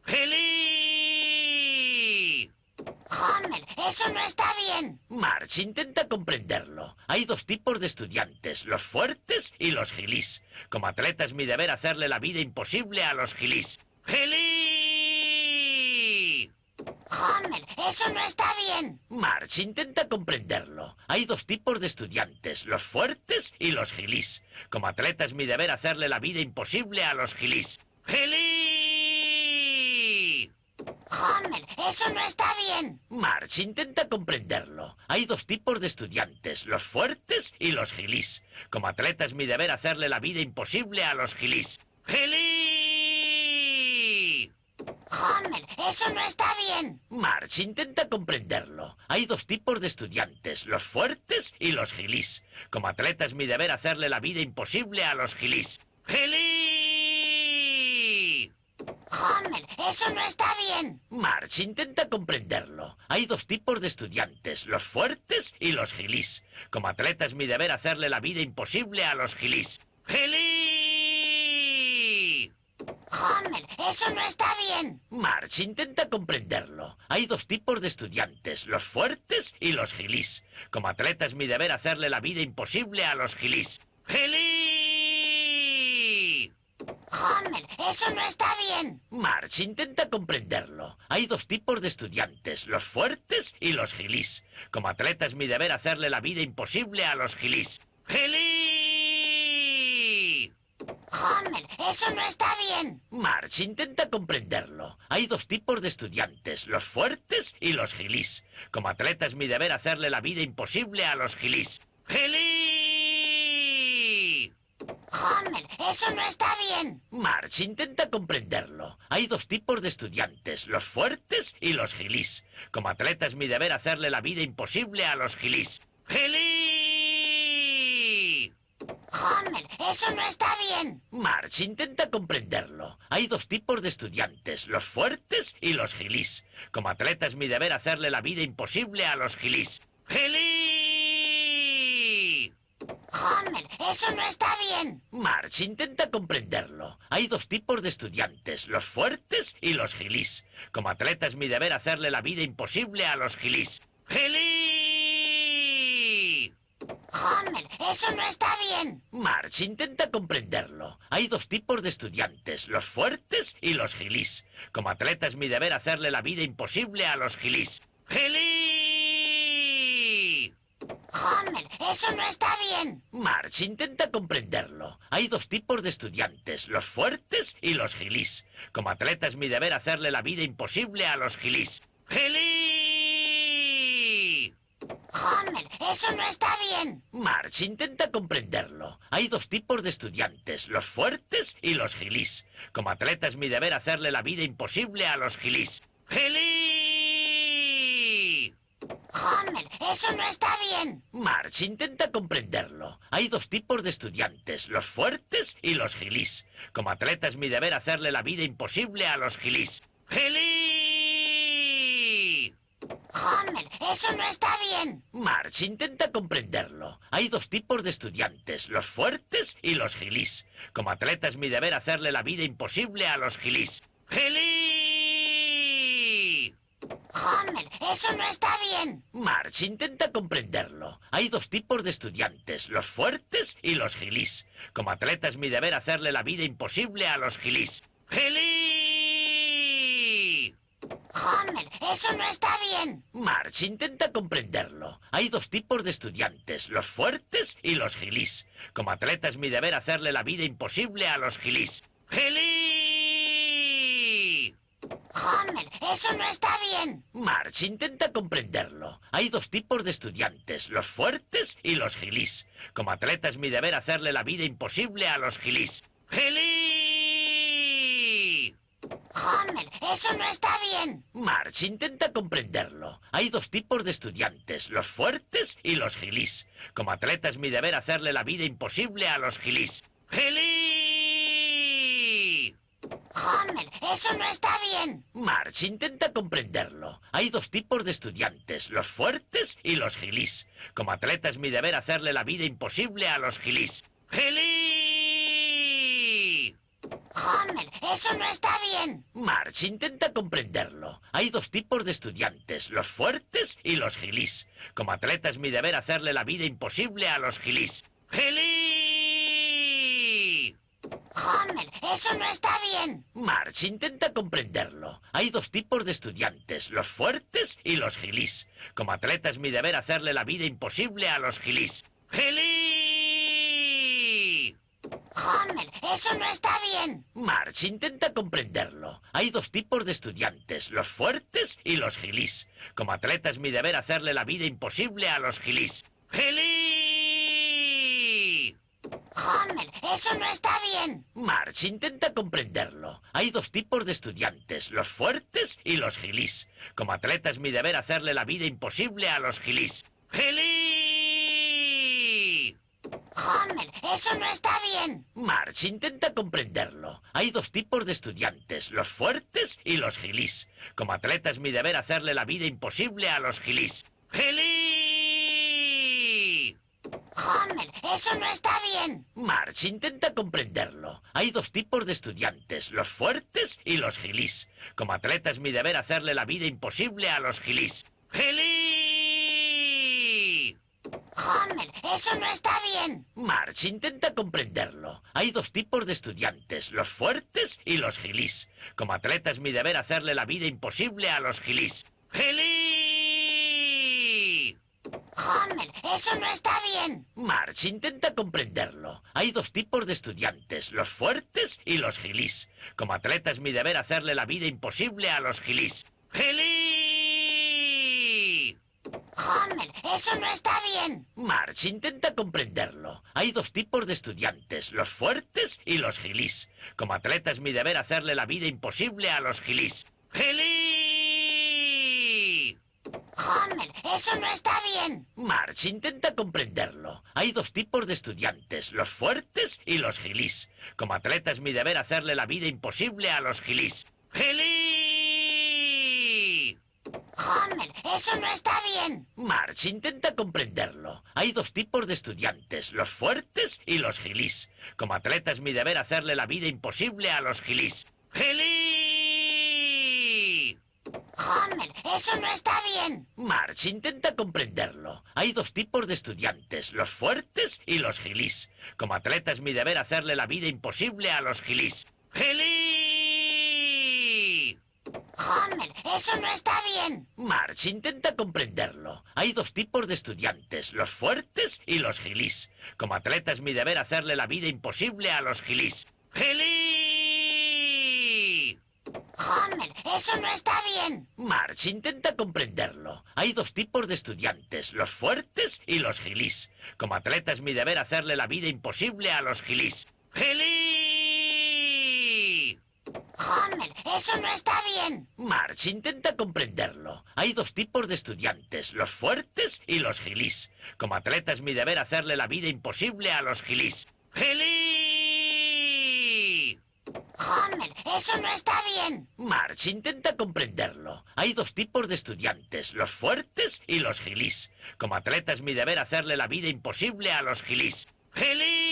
¡Gilly! Homer, eso no está bien. Marge, intenta comprenderlo. Hay dos tipos de estudiantes, los fuertes y los gilís. Como atleta es mi deber hacerle la vida imposible a los gilís. ¡Gilly! Homer, eso no está bien. Marge, intenta comprenderlo. Hay dos tipos de estudiantes, los fuertes y los gilís. Como atleta es mi deber hacerle la vida imposible a los gilís. ¡Gilly! Homer, eso no está bien. Marge, intenta comprenderlo. Hay dos tipos de estudiantes, los fuertes y los gilís. Como atleta es mi deber hacerle la vida imposible a los gilís. ¡Gilly! Homer, eso no está bien. Marge, intenta comprenderlo. Hay dos tipos de estudiantes, los fuertes y los gilís. Como atleta es mi deber hacerle la vida imposible a los gilís. ¡Gilly! Homer, eso no está bien. Marge, intenta comprenderlo. Hay dos tipos de estudiantes, los fuertes y los gilís. Como atleta es mi deber hacerle la vida imposible a los gilís. ¡Gilly! Homer, eso no está bien. Marge, intenta comprenderlo. Hay dos tipos de estudiantes, los fuertes y los gilís. Como atleta es mi deber hacerle la vida imposible a los gilís. ¡Gilly! Homer, eso no está bien. Marge, intenta comprenderlo. Hay dos tipos de estudiantes, los fuertes y los gilís. Como atleta es mi deber hacerle la vida imposible a los gilís. ¡Gilly! Homer, eso no está bien. Marge, intenta comprenderlo. Hay dos tipos de estudiantes, los fuertes y los gilís. Como atleta es mi deber hacerle la vida imposible a los gilís. ¡Gilly! Homer, eso no está bien. Marge, intenta comprenderlo. Hay dos tipos de estudiantes, los fuertes y los gilís. Como atleta es mi deber hacerle la vida imposible a los gilís. ¡Gilly! Homer, eso no está bien. Marge, intenta comprenderlo. Hay dos tipos de estudiantes, los fuertes y los gilís. Como atleta es mi deber hacerle la vida imposible a los gilís. ¡Gilly! Homer, eso no está bien. Marge, intenta comprenderlo. Hay dos tipos de estudiantes, los fuertes y los gilís. Como atleta es mi deber hacerle la vida imposible a los gilís. ¡Gilly! Homer, eso no está bien. Marge, intenta comprenderlo. Hay dos tipos de estudiantes, los fuertes y los gilís. Como atleta es mi deber hacerle la vida imposible a los gilís. ¡Gilly! Homer, eso no está bien. Marge, intenta comprenderlo. Hay dos tipos de estudiantes, los fuertes y los gilís. Como atleta es mi deber hacerle la vida imposible a los gilís. ¡Gilly! Homer, eso no está bien. Marge, intenta comprenderlo. Hay dos tipos de estudiantes, los fuertes y los gilís. Como atleta es mi deber hacerle la vida imposible a los gilís. ¡Gilly! Homer, eso no está bien. Marge, intenta comprenderlo. Hay dos tipos de estudiantes, los fuertes y los gilís. Como atleta es mi deber hacerle la vida imposible a los gilís. ¡Gilly! Homer, eso no está bien. Marge, intenta comprenderlo. Hay dos tipos de estudiantes, los fuertes y los gilís. Como atleta es mi deber hacerle la vida imposible a los gilís. ¡Gilly! Homer, eso no está bien. Marge, intenta comprenderlo. Hay dos tipos de estudiantes, los fuertes y los gilís. Como atleta es mi deber hacerle la vida imposible a los gilís. ¡Gilly! Homer, eso no está bien. Marge, intenta comprenderlo. Hay dos tipos de estudiantes, los fuertes y los gilís. Como atleta es mi deber hacerle la vida imposible a los gilís. ¡Gilly! Homer, eso no está bien. Marge, intenta comprenderlo. Hay dos tipos de estudiantes, los fuertes y los gilís. Como atleta es mi deber hacerle la vida imposible a los gilís. ¡Gilly! Homer, eso no está bien. Marge, intenta comprenderlo. Hay dos tipos de estudiantes, los fuertes y los gilís. Como atleta es mi deber hacerle la vida imposible a los gilís. ¡Gilly! Homer, eso no está bien. Marge, intenta comprenderlo. Hay dos tipos de estudiantes, los fuertes y los gilís. Como atleta es mi deber hacerle la vida imposible a los gilís. ¡Gilly! eso no está bien. March, intenta comprenderlo. Hay dos tipos de estudiantes, los fuertes y los gilís. Como atleta es mi deber hacerle la vida imposible a los gilís. ¡Gilí! Homer, eso no está bien. March, intenta comprenderlo. Hay dos tipos de estudiantes, los fuertes y los gilís. Como atleta es mi deber hacerle la vida imposible a los gilís. ¡Gilí! Homer, eso no está bien. March, intenta comprenderlo. Hay dos tipos de estudiantes, los fuertes y los gilís. Como atleta es mi deber hacerle la vida imposible a los gilís. ¡Gilí! Homer, eso no está bien. March, intenta comprenderlo. Hay dos tipos de estudiantes, los fuertes y los gilís. Como atleta es mi deber hacerle la vida imposible a los gilís. ¡Gilí! Homer, eso no está bien. March, intenta comprenderlo. Hay dos tipos de estudiantes, los fuertes y los gilís. Como atleta es mi deber hacerle la vida imposible a los gilís. ¡Gilí! Homer, eso no está bien. March, intenta comprenderlo. Hay dos tipos de estudiantes, los fuertes y los gilís. Como atleta es mi deber hacerle la vida imposible a los gilís. ¡Gilí! Homer, eso no está bien. March, intenta comprenderlo. Hay dos tipos de estudiantes, los fuertes y los gilís. Como atleta es mi deber hacerle la vida imposible a los gilís. ¡Gilí! Homer, eso no está bien. March, intenta comprenderlo. Hay dos tipos de estudiantes, los fuertes y los gilís. Como atleta es mi deber hacerle la vida imposible a los gilís. ¡Gilí! Homer, eso no está bien. March, intenta comprenderlo. Hay dos tipos de estudiantes, los fuertes y los gilís. Como atleta es mi deber hacerle la vida imposible a los gilís. ¡Gilí! Homer, eso no está bien. March, intenta comprenderlo. Hay dos tipos de estudiantes, los fuertes y los gilís. Como atleta es mi deber hacerle la vida imposible a los gilís. ¡Gilí! Homer, eso no está bien. March, intenta comprenderlo. Hay dos tipos de estudiantes, los fuertes y los gilís. Como atleta es mi deber hacerle la vida imposible a los gilís. ¡Gilí! Homer, eso no está bien. March, intenta comprenderlo. Hay dos tipos de estudiantes, los fuertes y los gilís. Como atleta es mi deber hacerle la vida imposible a los gilís. ¡Gilí! Homer, eso no está bien. March, intenta comprenderlo. Hay dos tipos de estudiantes, los fuertes y los gilís. Como atleta es mi deber hacerle la vida imposible a los gilís. ¡Gilí! Homer, eso no está bien. March, intenta comprenderlo. Hay dos tipos de estudiantes, los fuertes y los gilís. Como atleta es mi deber hacerle la vida imposible a los gilís. ¡Gilí! Homer, eso no está bien. March, intenta comprenderlo. Hay dos tipos de estudiantes, los fuertes y los gilís. Como atleta es mi deber hacerle la vida imposible a los gilís. ¡Gilí! Homer, eso no está bien. March, intenta comprenderlo. Hay dos tipos de estudiantes, los fuertes y los gilís. Como atleta es mi deber hacerle la vida imposible a los gilís. ¡Gilí!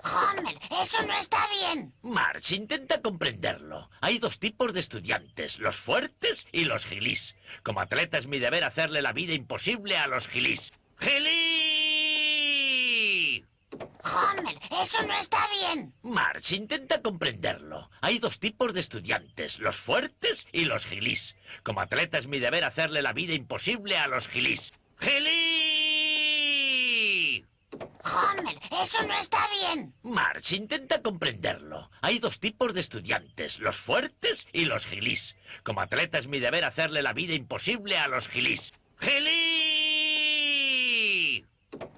Homer, eso no está bien. March, intenta comprenderlo. Hay dos tipos de estudiantes, los fuertes y los gilís. Como atleta es mi deber hacerle la vida imposible a los gilís. ¡Gilí! Homer, eso no está bien. March, intenta comprenderlo. Hay dos tipos de estudiantes, los fuertes y los gilís. Como atleta es mi deber hacerle la vida imposible a los gilís. ¡Gilí! Homer, eso no está bien. March, intenta comprenderlo. Hay dos tipos de estudiantes, los fuertes y los gilís. Como atleta es mi deber hacerle la vida imposible a los gilís. ¡Gilí!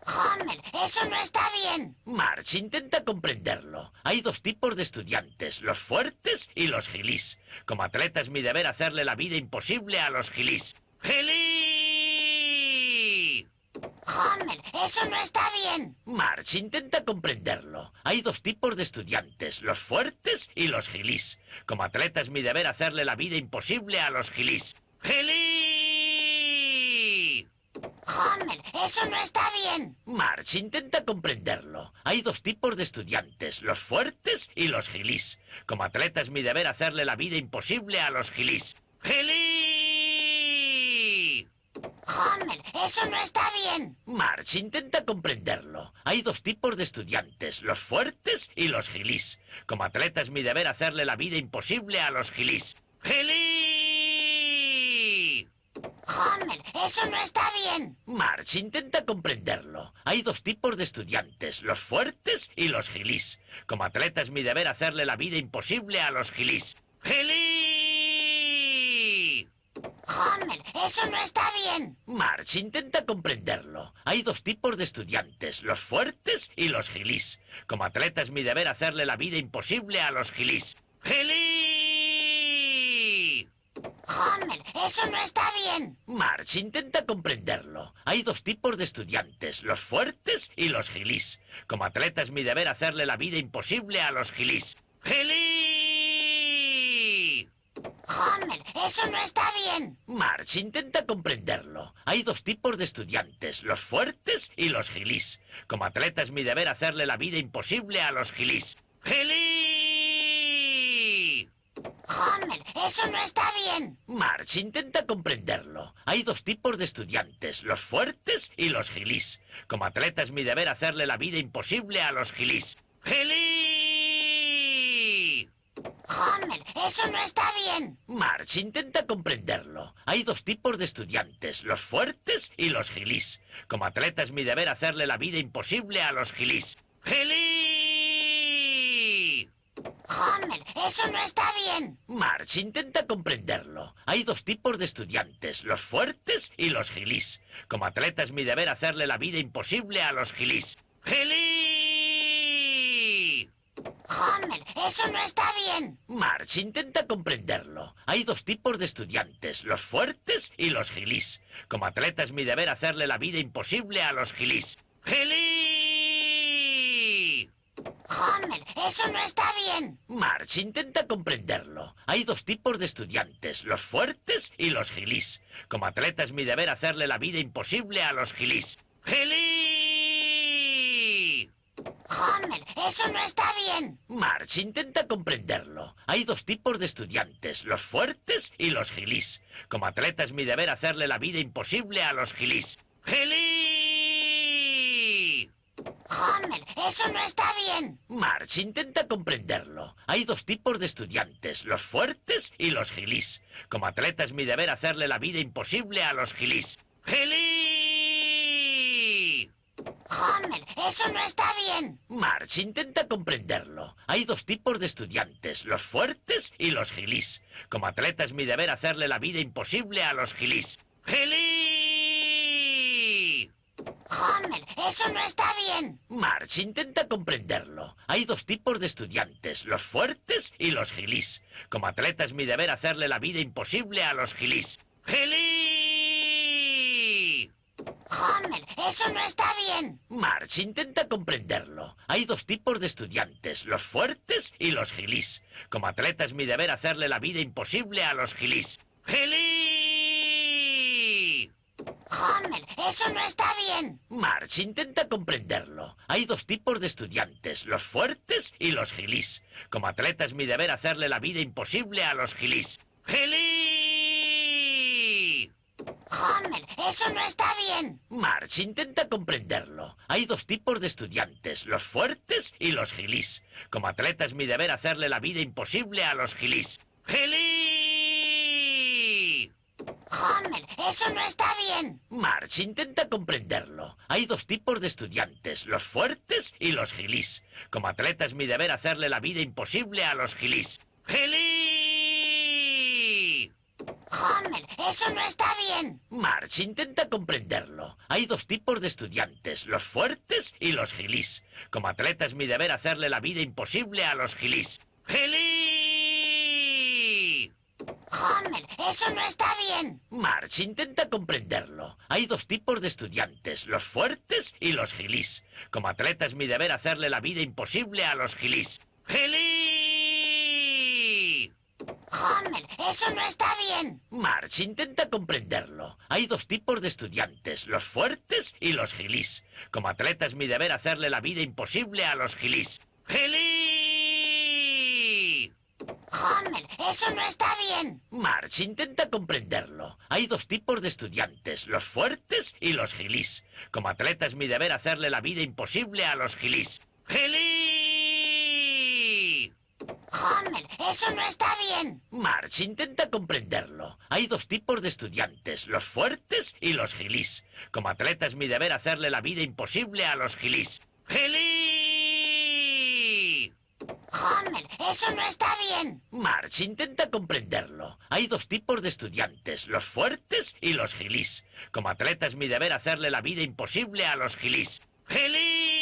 Homer, eso no está bien. March, intenta comprenderlo. Hay dos tipos de estudiantes, los fuertes y los gilís. Como atleta es mi deber hacerle la vida imposible a los gilís. ¡Gilí! Homer, eso no está bien. March, intenta comprenderlo. Hay dos tipos de estudiantes, los fuertes y los gilís. Como atleta es mi deber hacerle la vida imposible a los gilís. ¡Gilí! Homer, eso no está bien. March, intenta comprenderlo. Hay dos tipos de estudiantes, los fuertes y los gilís. Como atleta es mi deber hacerle la vida imposible a los gilís. ¡Gilí! Homer, eso no está bien. March, intenta comprenderlo. Hay dos tipos de estudiantes, los fuertes y los gilís. Como atleta es mi deber hacerle la vida imposible a los gilís. ¡Gilí! Homer, eso no está bien. March, intenta comprenderlo. Hay dos tipos de estudiantes, los fuertes y los gilís. Como atleta es mi deber hacerle la vida imposible a los gilís. ¡Gilí! Homer, eso no está bien. March, intenta comprenderlo. Hay dos tipos de estudiantes, los fuertes y los gilís. Como atleta es mi deber hacerle la vida imposible a los gilís. ¡Gilí! Homer, eso no está bien. March, intenta comprenderlo. Hay dos tipos de estudiantes, los fuertes y los gilís. Como atleta es mi deber hacerle la vida imposible a los gilís. ¡Gilí! Homer, eso no está bien. March, intenta comprenderlo. Hay dos tipos de estudiantes, los fuertes y los gilís. Como atleta es mi deber hacerle la vida imposible a los gilís. ¡Gilí! Homer, eso no está bien. March, intenta comprenderlo. Hay dos tipos de estudiantes, los fuertes y los gilís. Como atleta es mi deber hacerle la vida imposible a los gilís. ¡Gilí! Homer, eso no está bien. March, intenta comprenderlo. Hay dos tipos de estudiantes, los fuertes y los gilís. Como atleta es mi deber hacerle la vida imposible a los gilís. ¡Gilí! Homer, eso no está bien. March, intenta comprenderlo. Hay dos tipos de estudiantes, los fuertes y los gilís. Como atleta es mi deber hacerle la vida imposible a los gilís. ¡Gilí! Homer, eso no está bien. March, intenta comprenderlo. Hay dos tipos de estudiantes, los fuertes y los gilís. Como atleta es mi deber hacerle la vida imposible a los gilís. ¡Gilí! Homer, eso no está bien. March, intenta comprenderlo. Hay dos tipos de estudiantes, los fuertes y los gilís. Como atleta es mi deber hacerle la vida imposible a los gilís. ¡Gilí! Homer, eso no está bien. March, intenta comprenderlo. Hay dos tipos de estudiantes, los fuertes y los gilís. Como atleta es mi deber hacerle la vida imposible a los gilís. ¡Gilí! Homer, eso no está bien. March, intenta comprenderlo. Hay dos tipos de estudiantes, los fuertes y los gilís. Como atleta es mi deber hacerle la vida imposible a los gilís. ¡Gilí! Homer, eso no está bien. March, intenta comprenderlo. Hay dos tipos de estudiantes, los fuertes y los gilís. Como atleta es mi deber hacerle la vida imposible a los gilís. ¡Gilí! Homer, eso no está bien. March, intenta comprenderlo. Hay dos tipos de estudiantes, los fuertes y los gilís. Como atleta es mi deber hacerle la vida imposible a los gilís. ¡Gilí! Homer, eso no está bien. March, intenta comprenderlo. Hay dos tipos de estudiantes, los fuertes y los gilís. Como atleta es mi deber hacerle la vida imposible a los gilís. ¡Gilí! Homer, eso no está bien. March, intenta comprenderlo. Hay dos tipos de estudiantes, los fuertes y los gilís. Como atleta es mi deber hacerle la vida imposible a los gilís. ¡Gilí! Homer, eso no está bien. March, intenta comprenderlo. Hay dos tipos de estudiantes, los fuertes y los gilís. Como atleta es mi deber hacerle la vida imposible a los gilís. ¡Gilí! Homer, eso no está bien. March, intenta comprenderlo. Hay dos tipos de estudiantes, los fuertes y los gilís. Como atleta es mi deber hacerle la vida imposible a los gilís. ¡Gilí! Homer, eso no está bien. March, intenta comprenderlo. Hay dos tipos de estudiantes, los fuertes y los gilís. Como atleta es mi deber hacerle la vida imposible a los gilís. ¡Gilí! Homer, eso no está bien. March, intenta comprenderlo. Hay dos tipos de estudiantes, los fuertes y los gilís. Como atleta es mi deber hacerle la vida imposible a los gilís. ¡Gilí! Homer, eso no está bien. March, intenta comprenderlo. Hay dos tipos de estudiantes, los fuertes y los gilís. Como atleta es mi deber hacerle la vida imposible a los gilís. ¡Gilí! Homer, eso no está bien. March, intenta comprenderlo. Hay dos tipos de estudiantes, los fuertes y los gilís. Como atleta es mi deber hacerle la vida imposible a los gilís. ¡Gilí! Homer, eso no está bien. March, intenta comprenderlo. Hay dos tipos de estudiantes, los fuertes y los gilís. Como atleta es mi deber hacerle la vida imposible a los gilís. ¡Gilí! Homer, eso no está bien. March, intenta comprenderlo. Hay dos tipos de estudiantes, los fuertes y los gilís. Como atleta es mi deber hacerle la vida imposible a los gilís. ¡Gilí!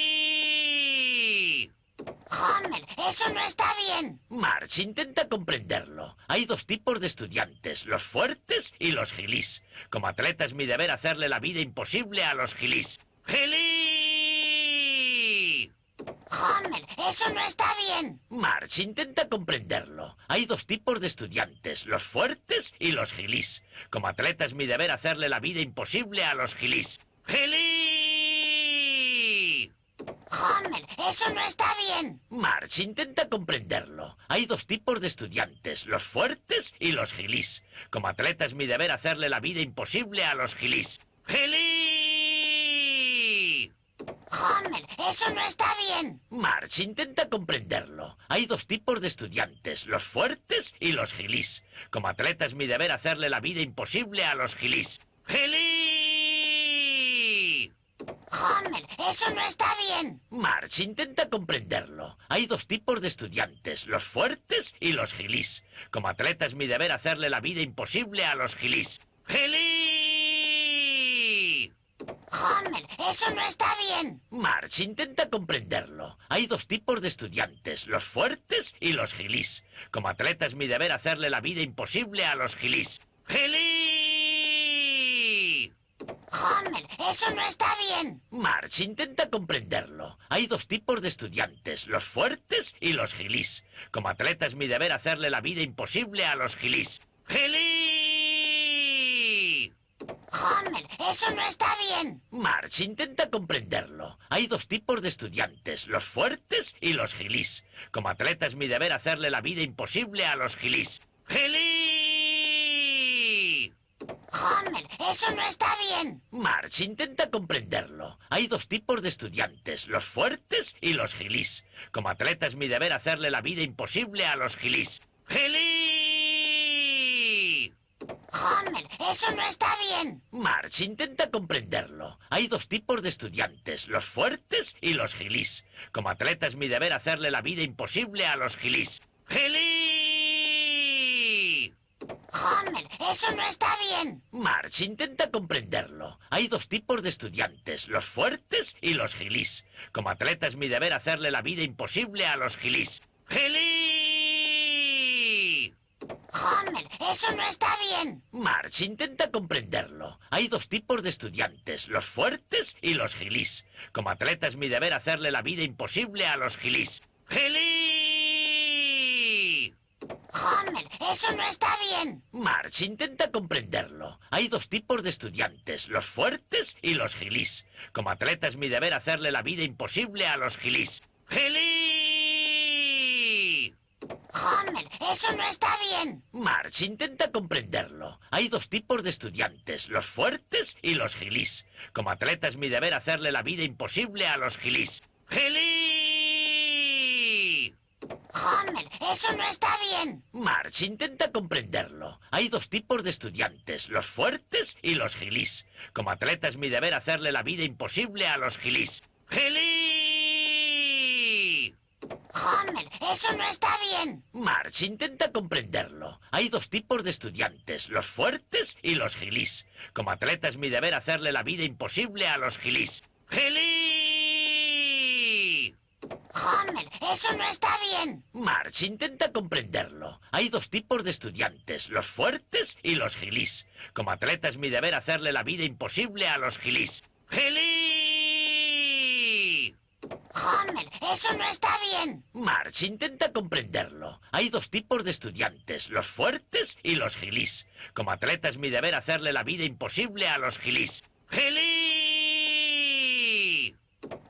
Homer, eso no está bien. March, intenta comprenderlo. Hay dos tipos de estudiantes, los fuertes y los gilís. Como atleta es mi deber hacerle la vida imposible a los gilís. ¡Gilí! Homer, eso no está bien. March, intenta comprenderlo. Hay dos tipos de estudiantes, los fuertes y los gilís. Como atleta es mi deber hacerle la vida imposible a los gilís. ¡Gilí! Homer, eso no está bien. March, intenta comprenderlo. Hay dos tipos de estudiantes, los fuertes y los gilís. Como atleta es mi deber hacerle la vida imposible a los gilís. ¡Gilí! Homer, eso no está bien. March, intenta comprenderlo. Hay dos tipos de estudiantes, los fuertes y los gilís. Como atleta es mi deber hacerle la vida imposible a los gilís. ¡Gilí! Homer, eso no está bien. March, intenta comprenderlo. Hay dos tipos de estudiantes, los fuertes y los gilís. Como atleta es mi deber hacerle la vida imposible a los gilís. ¡Gilí! Homer, eso no está bien. March, intenta comprenderlo. Hay dos tipos de estudiantes, los fuertes y los gilís. Como atleta es mi deber hacerle la vida imposible a los gilís. ¡Gilí! Homer, eso no está bien. March, intenta comprenderlo. Hay dos tipos de estudiantes, los fuertes y los gilís. Como atleta es mi deber hacerle la vida imposible a los gilís. ¡Gilí! Homer, eso no está bien. March, intenta comprenderlo. Hay dos tipos de estudiantes, los fuertes y los gilís. Como atleta es mi deber hacerle la vida imposible a los gilís. ¡Gilí! Homer, eso no está bien. March, intenta comprenderlo. Hay dos tipos de estudiantes, los fuertes y los gilís. Como atleta es mi deber hacerle la vida imposible a los gilís. ¡Gilí! Homer, eso no está bien. March, intenta comprenderlo. Hay dos tipos de estudiantes, los fuertes y los gilís. Como atleta es mi deber hacerle la vida imposible a los gilís. ¡Gilí! Homer, eso no está bien. March, intenta comprenderlo. Hay dos tipos de estudiantes, los fuertes y los gilís. Como atleta es mi deber hacerle la vida imposible a los gilís. ¡Gilí! Homer, eso no está bien. March, intenta comprenderlo. Hay dos tipos de estudiantes, los fuertes y los gilís. Como atleta es mi deber hacerle la vida imposible a los gilís. ¡Gilí! Homer, eso no está bien. March, intenta comprenderlo. Hay dos tipos de estudiantes, los fuertes y los gilís. Como atleta es mi deber hacerle la vida imposible a los gilís. ¡Gilí! Homer, eso no está bien. March, intenta comprenderlo. Hay dos tipos de estudiantes, los fuertes y los gilís. Como atleta es mi deber hacerle la vida imposible a los gilís. ¡Gilí! Homer, eso no está bien. March, intenta comprenderlo. Hay dos tipos de estudiantes, los fuertes y los gilís. Como atleta es mi deber hacerle la vida imposible a los gilís. ¡Gilí! Homer, eso no está bien. March, intenta comprenderlo. Hay dos tipos de estudiantes, los fuertes y los gilís. Como atleta es mi deber hacerle la vida imposible a los gilís. ¡Gilí! Homer, eso no está bien. March, intenta comprenderlo. Hay dos tipos de estudiantes, los fuertes y los gilís. Como atleta es mi deber hacerle la vida imposible a los gilís. ¡Gilí! Homer, eso no está bien. Marge, intenta comprenderlo. Hay dos tipos de estudiantes, los fuertes y los gilís. Como atleta es mi deber hacerle la vida imposible a los gilís. ¡Gilí!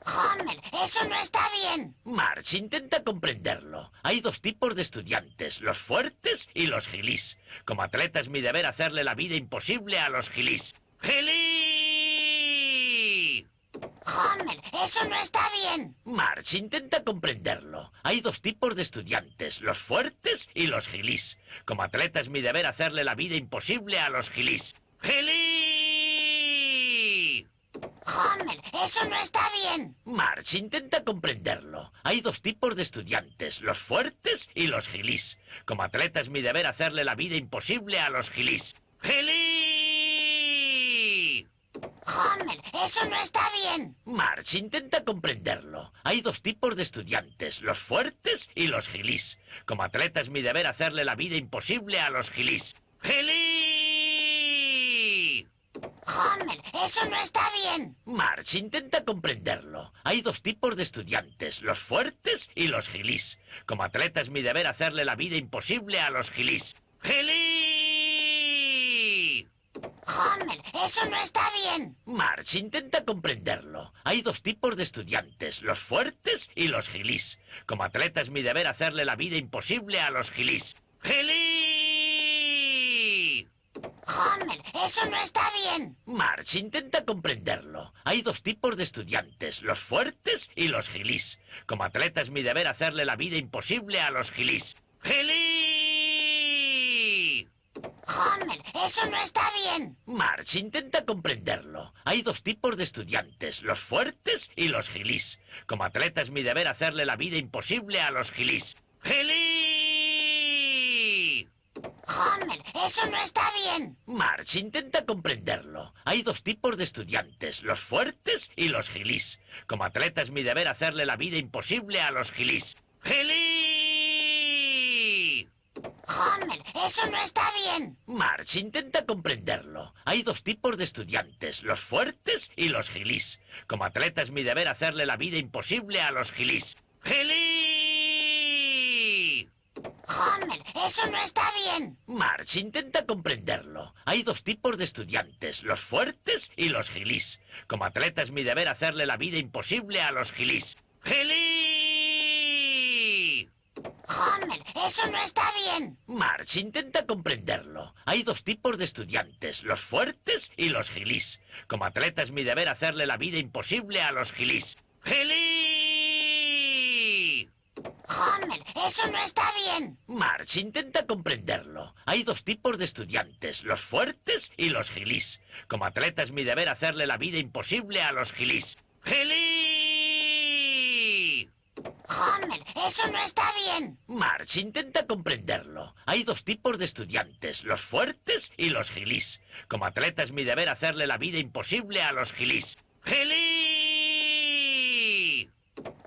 Homer, eso no está bien. Marge, intenta comprenderlo. Hay dos tipos de estudiantes, los fuertes y los gilís. Como atleta es mi deber hacerle la vida imposible a los gilís. ¡Gilí! Homer, eso no está bien. Marge, intenta comprenderlo. Hay dos tipos de estudiantes, los fuertes y los gilís. Como atleta es mi deber hacerle la vida imposible a los gilís. ¡Gilí! Homer, eso no está bien. Marge, intenta comprenderlo. Hay dos tipos de estudiantes, los fuertes y los gilís. Como atleta es mi deber hacerle la vida imposible a los gilís. ¡Gilí! Homer, eso no está bien. Marge, intenta comprenderlo. Hay dos tipos de estudiantes, los fuertes y los gilís. Como atleta es mi deber hacerle la vida imposible a los gilís. ¡Gilí! Homer, eso no está bien. Marge, intenta comprenderlo. Hay dos tipos de estudiantes, los fuertes y los gilís. Como atleta es mi deber hacerle la vida imposible a los gilís. ¡Gilí! Homer, eso no está bien. Marge, intenta comprenderlo. Hay dos tipos de estudiantes, los fuertes y los gilís. Como atleta es mi deber hacerle la vida imposible a los gilís. ¡Gilí! Homer, eso no está bien. Marge, intenta comprenderlo. Hay dos tipos de estudiantes, los fuertes y los gilís. Como atleta es mi deber hacerle la vida imposible a los gilís. ¡Gilí! Homer, eso no está bien. Marge, intenta comprenderlo. Hay dos tipos de estudiantes, los fuertes y los gilís. Como atleta es mi deber hacerle la vida imposible a los gilís. ¡Gilí! Homer, eso no está bien. Marge, intenta comprenderlo. Hay dos tipos de estudiantes, los fuertes y los gilís. Como atleta es mi deber hacerle la vida imposible a los gilís. ¡Gilí! Homer, eso no está bien. Marge, intenta comprenderlo. Hay dos tipos de estudiantes, los fuertes y los gilís. Como atleta es mi deber hacerle la vida imposible a los gilís. ¡Gilí! Homer, eso no está bien. Marge, intenta comprenderlo. Hay dos tipos de estudiantes, los fuertes y los gilís. Como atleta es mi deber hacerle la vida imposible a los gilís. ¡Gilí! Homer, eso no está bien. Marge, intenta comprenderlo. Hay dos tipos de estudiantes, los fuertes y los gilís. Como atleta es mi deber hacerle la vida imposible a los gilís. ¡Gilí! Homer, eso no está bien. Marge, intenta comprenderlo. Hay dos tipos de estudiantes, los fuertes y los gilís. Como atleta es mi deber hacerle la vida imposible a los gilís. ¡Gilí! Homer, eso no está bien. Marge, intenta comprenderlo. Hay dos tipos de estudiantes, los fuertes y los gilís. Como atleta es mi deber hacerle la vida imposible a los gilís. ¡Gilí!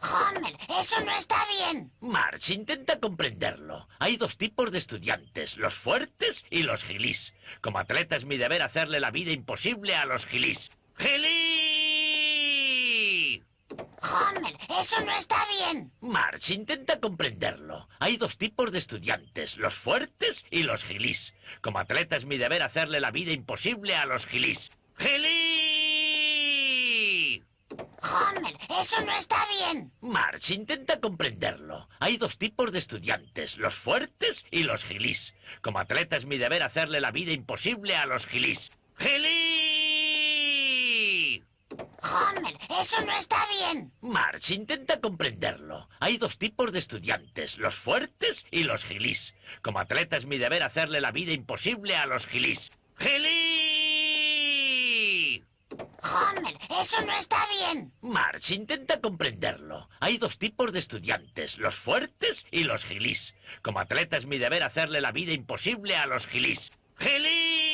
Homer, eso no está bien. Marge, intenta comprenderlo. Hay dos tipos de estudiantes, los fuertes y los gilís. Como atleta es mi deber hacerle la vida imposible a los gilís. ¡Gilí! Homer, eso no está bien. Marge, intenta comprenderlo. Hay dos tipos de estudiantes, los fuertes y los gilís. Como atleta es mi deber hacerle la vida imposible a los gilís. ¡Gilí! Homer, eso no está bien. Marge, intenta comprenderlo. Hay dos tipos de estudiantes, los fuertes y los gilís. Como atleta es mi deber hacerle la vida imposible a los gilís. ¡Gilí! Homer, eso no está bien. Marge, intenta comprenderlo. Hay dos tipos de estudiantes, los fuertes y los gilís. Como atleta es mi deber hacerle la vida imposible a los gilís. ¡Gilí! Homer, eso no está bien. Marge, intenta comprenderlo. Hay dos tipos de estudiantes, los fuertes y los gilís. Como atleta es mi deber hacerle la vida imposible a los gilís. ¡Gilí!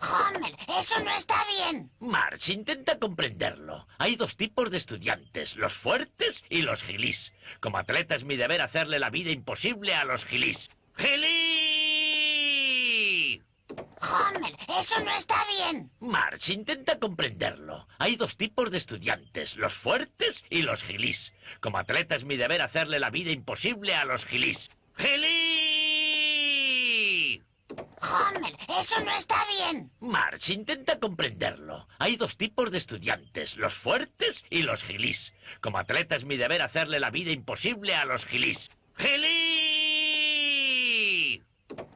Homer, eso no está bien. Marge, intenta comprenderlo. Hay dos tipos de estudiantes, los fuertes y los gilís. Como atleta es mi deber hacerle la vida imposible a los gilís. ¡Gilí! Homer, eso no está bien. March, intenta comprenderlo. Hay dos tipos de estudiantes, los fuertes y los gilís. Como atleta es mi deber hacerle la vida imposible a los gilís. ¡Gilí! Homer, eso no está bien. March, intenta comprenderlo. Hay dos tipos de estudiantes, los fuertes y los gilís. Como atleta es mi deber hacerle la vida imposible a los gilís. ¡Gilí!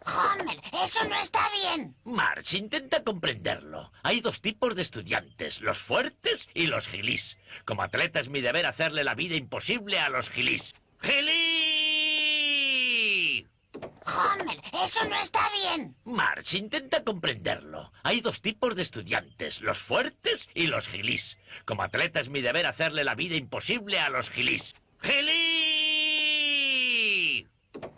Homer, eso no está bien. March, intenta comprenderlo. Hay dos tipos de estudiantes, los fuertes y los gilís. Como atleta es mi deber hacerle la vida imposible a los gilís. ¡Gilí! Homer, eso no está bien. March, intenta comprenderlo. Hay dos tipos de estudiantes, los fuertes y los gilís. Como atleta es mi deber hacerle la vida imposible a los gilís. ¡Gilí!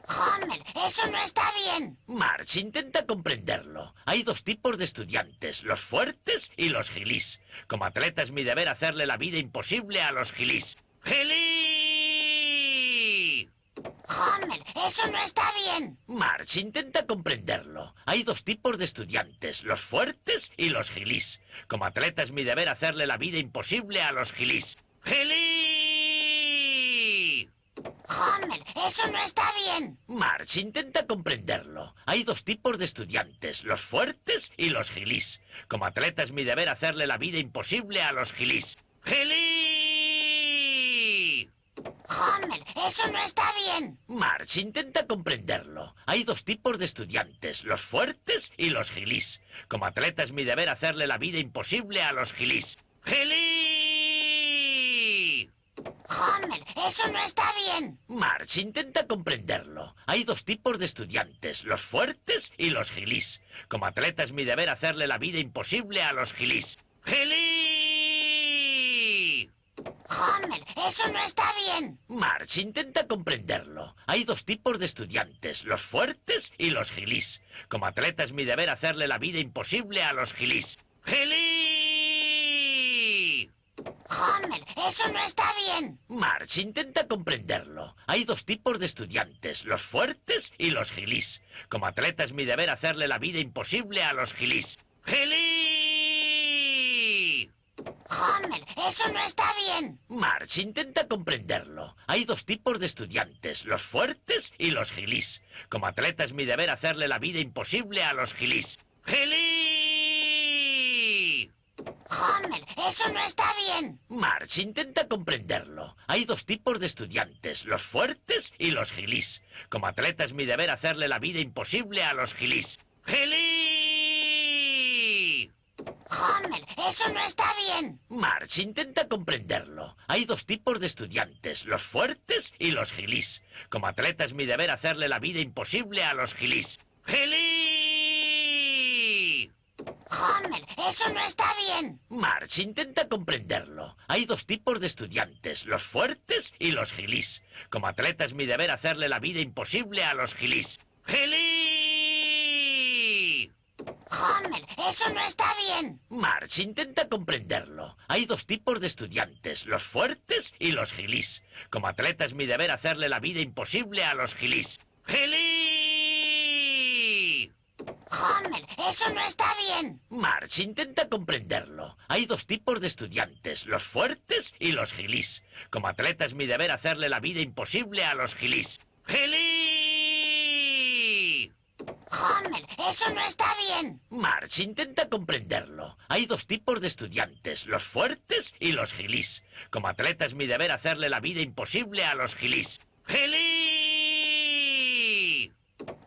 Homer, eso no está bien. March, intenta comprenderlo. Hay dos tipos de estudiantes, los fuertes y los gilís. Como atleta es mi deber hacerle la vida imposible a los gilís. ¡Gilí! Homer, eso no está bien. March, intenta comprenderlo. Hay dos tipos de estudiantes, los fuertes y los gilís. Como atleta es mi deber hacerle la vida imposible a los gilís. ¡Gilí! Homer, eso no está bien. March, intenta comprenderlo. Hay dos tipos de estudiantes, los fuertes y los gilís. Como atleta es mi deber hacerle la vida imposible a los gilís. ¡Gilí! Homer, eso no está bien. March, intenta comprenderlo. Hay dos tipos de estudiantes, los fuertes y los gilís. Como atleta es mi deber hacerle la vida imposible a los gilís. ¡Gilí! Homer, eso no está bien. March, intenta comprenderlo. Hay dos tipos de estudiantes, los fuertes y los gilís. Como atleta es mi deber hacerle la vida imposible a los gilís. ¡Gilí! Homer, eso no está bien. March, intenta comprenderlo. Hay dos tipos de estudiantes, los fuertes y los gilís. Como atleta es mi deber hacerle la vida imposible a los gilís. ¡Gilí! Homer, eso no está bien. March, intenta comprenderlo. Hay dos tipos de estudiantes, los fuertes y los gilís. Como atleta es mi deber hacerle la vida imposible a los gilís. ¡Gilí! Homer, eso no está bien. March, intenta comprenderlo. Hay dos tipos de estudiantes, los fuertes y los gilís. Como atleta es mi deber hacerle la vida imposible a los gilís. ¡Gilí! Homer, eso no está bien. March, intenta comprenderlo. Hay dos tipos de estudiantes, los fuertes y los gilís. Como atleta es mi deber hacerle la vida imposible a los gilís. ¡Gilí! Homer, eso no está bien. March, intenta comprenderlo. Hay dos tipos de estudiantes, los fuertes y los gilís. Como atleta es mi deber hacerle la vida imposible a los gilís. ¡Gilí! Homer, eso no está bien. March, intenta comprenderlo. Hay dos tipos de estudiantes, los fuertes y los gilís. Como atleta es mi deber hacerle la vida imposible a los gilís. ¡Gilí! Homer, eso no está bien. March, intenta comprenderlo. Hay dos tipos de estudiantes, los fuertes y los gilís. Como atleta es mi deber hacerle la vida imposible a los gilís. ¡Gilí! Homer, eso no está bien. March, intenta comprenderlo. Hay dos tipos de estudiantes, los fuertes y los gilís. Como atleta es mi deber hacerle la vida imposible a los gilís. ¡Gilí! Homer, eso no está bien. March, intenta comprenderlo. Hay dos tipos de estudiantes, los fuertes y los gilís. Como atleta es mi deber hacerle la vida imposible a los gilís. ¡Gilí!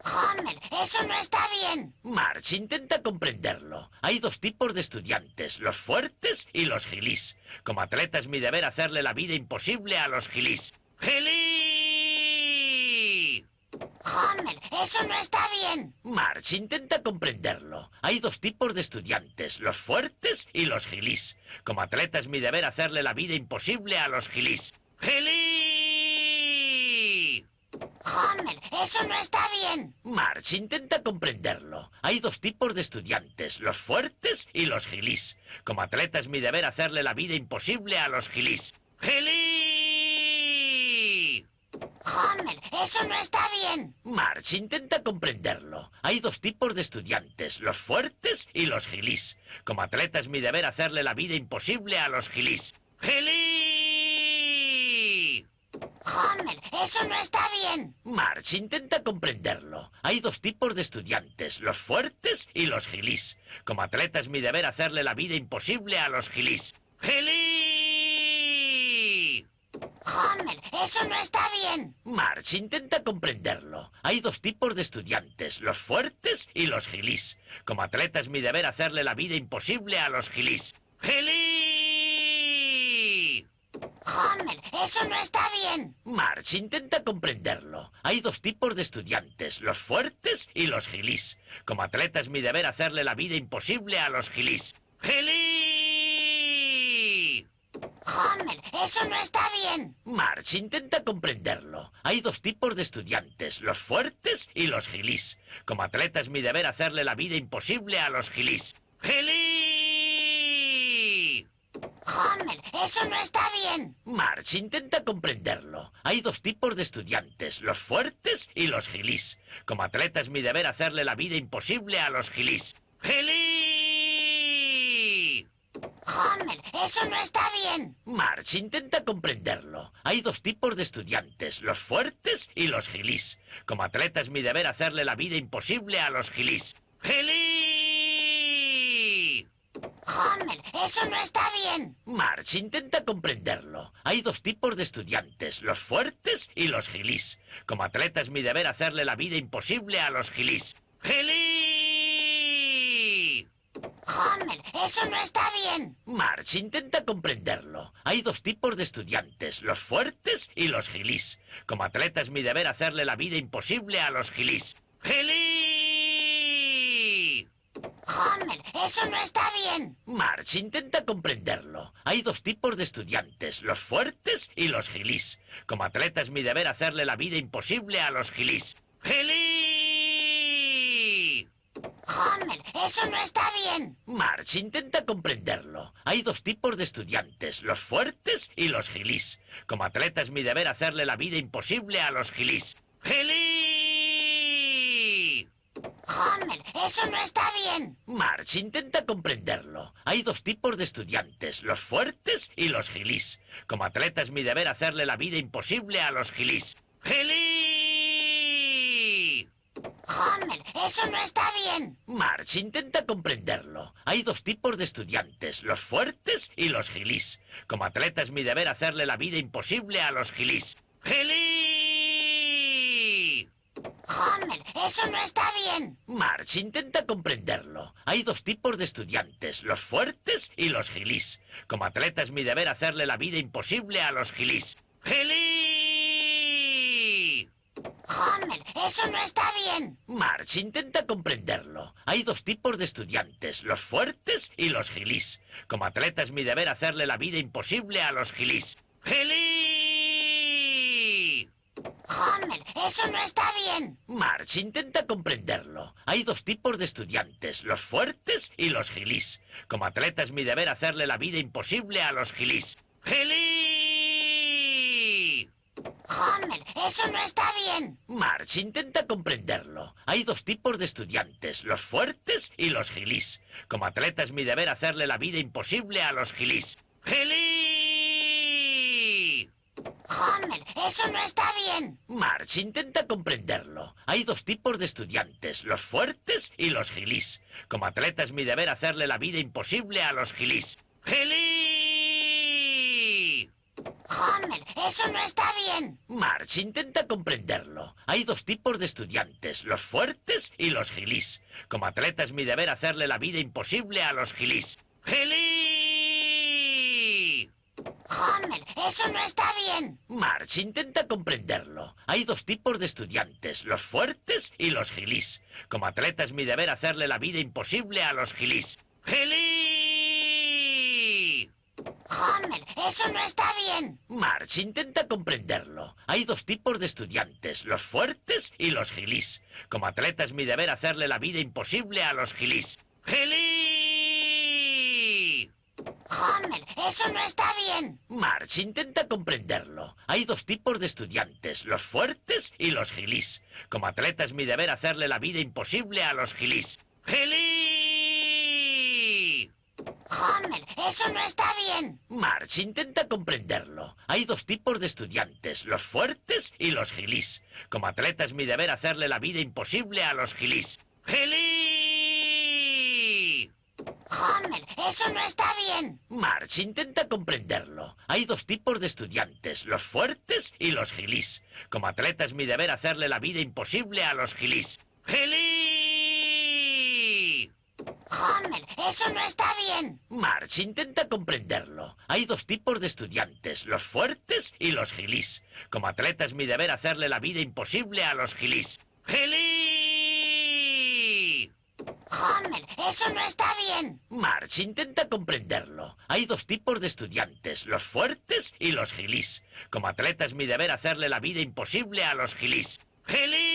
Homer, eso no está bien. March, intenta comprenderlo. Hay dos tipos de estudiantes, los fuertes y los gilís. Como atleta es mi deber hacerle la vida imposible a los gilís. ¡Gilí! Homer, eso no está bien. March, intenta comprenderlo. Hay dos tipos de estudiantes, los fuertes y los gilís. Como atleta es mi deber hacerle la vida imposible a los gilís. ¡Gilí! Homer, eso no está bien. March, intenta comprenderlo. Hay dos tipos de estudiantes, los fuertes y los gilís. Como atleta es mi deber hacerle la vida imposible a los gilís. ¡Gilí! Homer, eso no está bien. March, intenta comprenderlo. Hay dos tipos de estudiantes, los fuertes y los gilís. Como atleta es mi deber hacerle la vida imposible a los gilís. ¡Gilí! Homer, eso no está bien. March, intenta comprenderlo. Hay dos tipos de estudiantes, los fuertes y los gilís. Como atleta es mi deber hacerle la vida imposible a los gilís. ¡Gilí! Homer, eso no está bien. March, intenta comprenderlo. Hay dos tipos de estudiantes, los fuertes y los gilís. Como atleta es mi deber hacerle la vida imposible a los gilís. ¡Gilí! Homer, eso no está bien. March, intenta comprenderlo. Hay dos tipos de estudiantes, los fuertes y los gilís. Como atleta es mi deber hacerle la vida imposible a los gilís. ¡Gilí! Homer, eso no está bien. March, intenta comprenderlo. Hay dos tipos de estudiantes, los fuertes y los gilís. Como atleta es mi deber hacerle la vida imposible a los gilís. ¡Gilí! Homer, eso no está bien. March, intenta comprenderlo. Hay dos tipos de estudiantes, los fuertes y los gilís. Como atleta es mi deber hacerle la vida imposible a los gilís. ¡Gilí! Homer, eso no está bien. March, intenta comprenderlo. Hay dos tipos de estudiantes, los fuertes y los gilís. Como atleta es mi deber hacerle la vida imposible a los gilís. ¡Gilí! Homer, eso no está bien. March, intenta comprenderlo. Hay dos tipos de estudiantes, los fuertes y los gilís. Como atleta es mi deber hacerle la vida imposible a los gilís. ¡Gilí! Homer, eso no está bien. March, intenta comprenderlo. Hay dos tipos de estudiantes, los fuertes y los gilís. Como atleta es mi deber hacerle la vida imposible a los gilís. ¡Gilí! Homer, eso no está bien. March, intenta comprenderlo. Hay dos tipos de estudiantes, los fuertes y los gilís. Como atleta es mi deber hacerle la vida imposible a los gilís. ¡Gilí! Homer, eso no está bien. March, intenta comprenderlo. Hay dos tipos de estudiantes, los fuertes y los gilís. Como atleta es mi deber hacerle la vida imposible a los gilís. ¡Gilí! Homer, eso no está bien. March, intenta comprenderlo. Hay dos tipos de estudiantes, los fuertes y los gilís. Como atleta es mi deber hacerle la vida imposible a los gilís. ¡Gilí! Homer, eso no está bien. March, intenta comprenderlo. Hay dos tipos de estudiantes, los fuertes y los gilís. Como atleta es mi deber hacerle la vida imposible a los gilís. ¡Gilí! Homer, eso no está bien. March, intenta comprenderlo. Hay dos tipos de estudiantes, los fuertes y los gilís. Como atleta es mi deber hacerle la vida imposible a los gilís. ¡Gilí! Homer, eso no está bien. March, intenta comprenderlo. Hay dos tipos de estudiantes, los fuertes y los gilís. Como atleta es mi deber hacerle la vida imposible a los gilís. ¡Gilí! Homer, eso no está bien. March, intenta comprenderlo. Hay dos tipos de estudiantes, los fuertes y los gilís. Como atleta es mi deber hacerle la vida imposible a los gilís. ¡Gilí! Homer, eso no está bien. March, intenta comprenderlo. Hay dos tipos de estudiantes, los fuertes y los gilís. Como atleta es mi deber hacerle la vida imposible a los gilís. ¡Gilí! Homer, eso no está bien. March, intenta comprenderlo. Hay dos tipos de estudiantes, los fuertes y los gilís. Como atleta es mi deber hacerle la vida imposible a los gilís. ¡Gilí! Homer, eso no está bien. March, intenta comprenderlo. Hay dos tipos de estudiantes, los fuertes y los gilís. Como atleta es mi deber hacerle la vida imposible a los gilís. ¡Gilí! Homer, eso no está bien. March, intenta comprenderlo. Hay dos tipos de estudiantes, los fuertes y los gilís. Como atleta es mi deber hacerle la vida imposible a los gilís. ¡Gilí! Homer, eso no está bien. March, intenta comprenderlo. Hay dos tipos de estudiantes, los fuertes y los gilís. Como atleta es mi deber hacerle la vida imposible a los gilís. ¡Gilí! Homer, eso no está bien. March, intenta comprenderlo. Hay dos tipos de estudiantes, los fuertes y los gilís. Como atleta es mi deber hacerle la vida imposible a los gilís. ¡Gilí! Homer, eso no está bien. March, intenta comprenderlo. Hay dos tipos de estudiantes, los fuertes y los gilís. Como atleta es mi deber hacerle la vida imposible a los gilís. ¡Gilí! Homer, eso no está bien. March, intenta comprenderlo. Hay dos tipos de estudiantes, los fuertes y los gilís. Como atleta es mi deber hacerle la vida imposible a los gilís. ¡Gilí! Homer, eso no está bien. March, intenta comprenderlo. Hay dos tipos de estudiantes, los fuertes y los gilís. Como atleta es mi deber hacerle la vida imposible a los gilís. ¡Gilí! Homer, eso no está bien. March, intenta comprenderlo. Hay dos tipos de estudiantes, los fuertes y los gilís. Como atleta es mi deber hacerle la vida imposible a los gilís. ¡Gilí!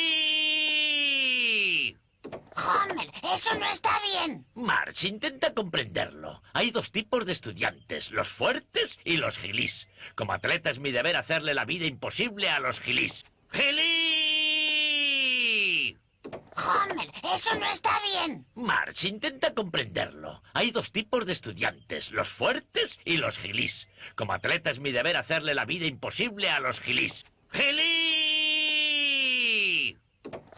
Homer, eso no está bien. March, intenta comprenderlo. Hay dos tipos de estudiantes, los fuertes y los gilís. Como atleta es mi deber hacerle la vida imposible a los gilís. ¡Gilí! Homer, eso no está bien. March, intenta comprenderlo. Hay dos tipos de estudiantes, los fuertes y los gilís. Como atleta es mi deber hacerle la vida imposible a los gilís. ¡Gilí!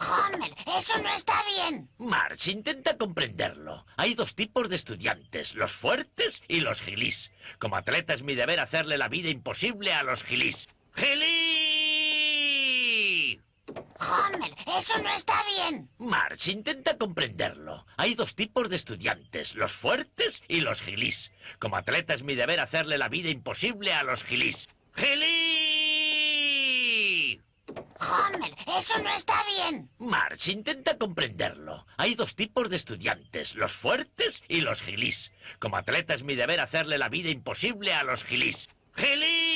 Homer, eso no está bien. March, intenta comprenderlo. Hay dos tipos de estudiantes, los fuertes y los gilís. Como atleta es mi deber hacerle la vida imposible a los gilís. ¡Gilí! Homer, eso no está bien. March, intenta comprenderlo. Hay dos tipos de estudiantes, los fuertes y los gilís. Como atleta es mi deber hacerle la vida imposible a los gilís. ¡Gilí! Homer, eso no está bien. March, intenta comprenderlo. Hay dos tipos de estudiantes, los fuertes y los gilís. Como atleta es mi deber hacerle la vida imposible a los gilís. ¡Gilí!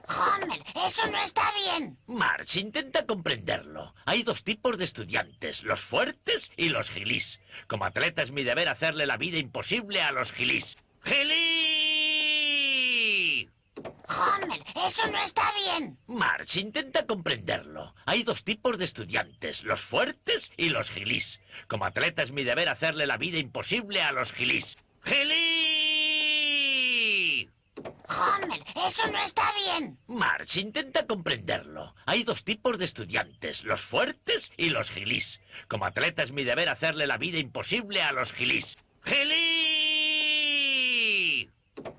Homer, eso no está bien. March, intenta comprenderlo. Hay dos tipos de estudiantes, los fuertes y los gilís. Como atleta es mi deber hacerle la vida imposible a los gilís. ¡Gilí! Homer, eso no está bien. March, intenta comprenderlo. Hay dos tipos de estudiantes, los fuertes y los gilís. Como atleta es mi deber hacerle la vida imposible a los gilís. ¡Gilí! Homer, eso no está bien. March, intenta comprenderlo. Hay dos tipos de estudiantes, los fuertes y los gilís. Como atleta es mi deber hacerle la vida imposible a los gilís. ¡Gilí!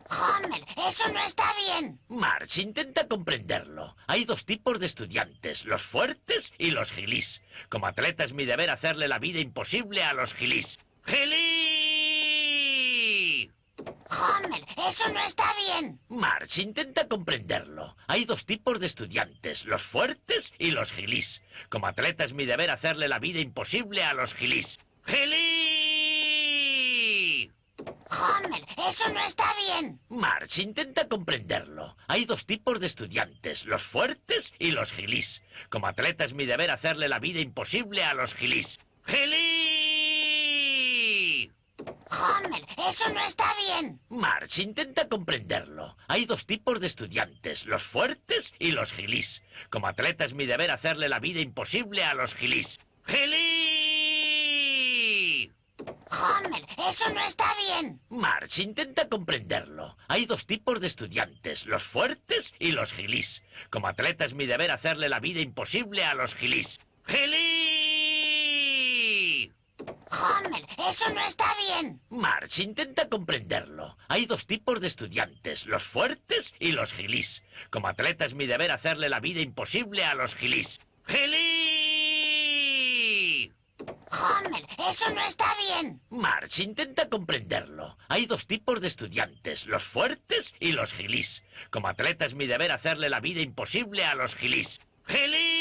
Homer, eso no está bien. March, intenta comprenderlo. Hay dos tipos de estudiantes, los fuertes y los gilís. Como atleta es mi deber hacerle la vida imposible a los gilís. ¡Gilí! Homer, eso no está bien. March, intenta comprenderlo. Hay dos tipos de estudiantes, los fuertes y los gilís. Como atleta es mi deber hacerle la vida imposible a los gilís. ¡Gilí! Homer, eso no está bien. March, intenta comprenderlo. Hay dos tipos de estudiantes, los fuertes y los gilís. Como atleta es mi deber hacerle la vida imposible a los gilís. ¡Gilí! Homer, eso no está bien. March, intenta comprenderlo. Hay dos tipos de estudiantes, los fuertes y los gilís. Como atleta es mi deber hacerle la vida imposible a los gilís. ¡Gilí! Homer, eso no está bien. March, intenta comprenderlo. Hay dos tipos de estudiantes, los fuertes y los gilís. Como atleta es mi deber hacerle la vida imposible a los gilís. ¡Gilí! Homer, eso no está bien. March, intenta comprenderlo. Hay dos tipos de estudiantes, los fuertes y los gilís. Como atleta es mi deber hacerle la vida imposible a los gilís. ¡Gilí! Homer, eso no está bien. March, intenta comprenderlo. Hay dos tipos de estudiantes, los fuertes y los gilís. Como atleta es mi deber hacerle la vida imposible a los gilís. ¡Gilí!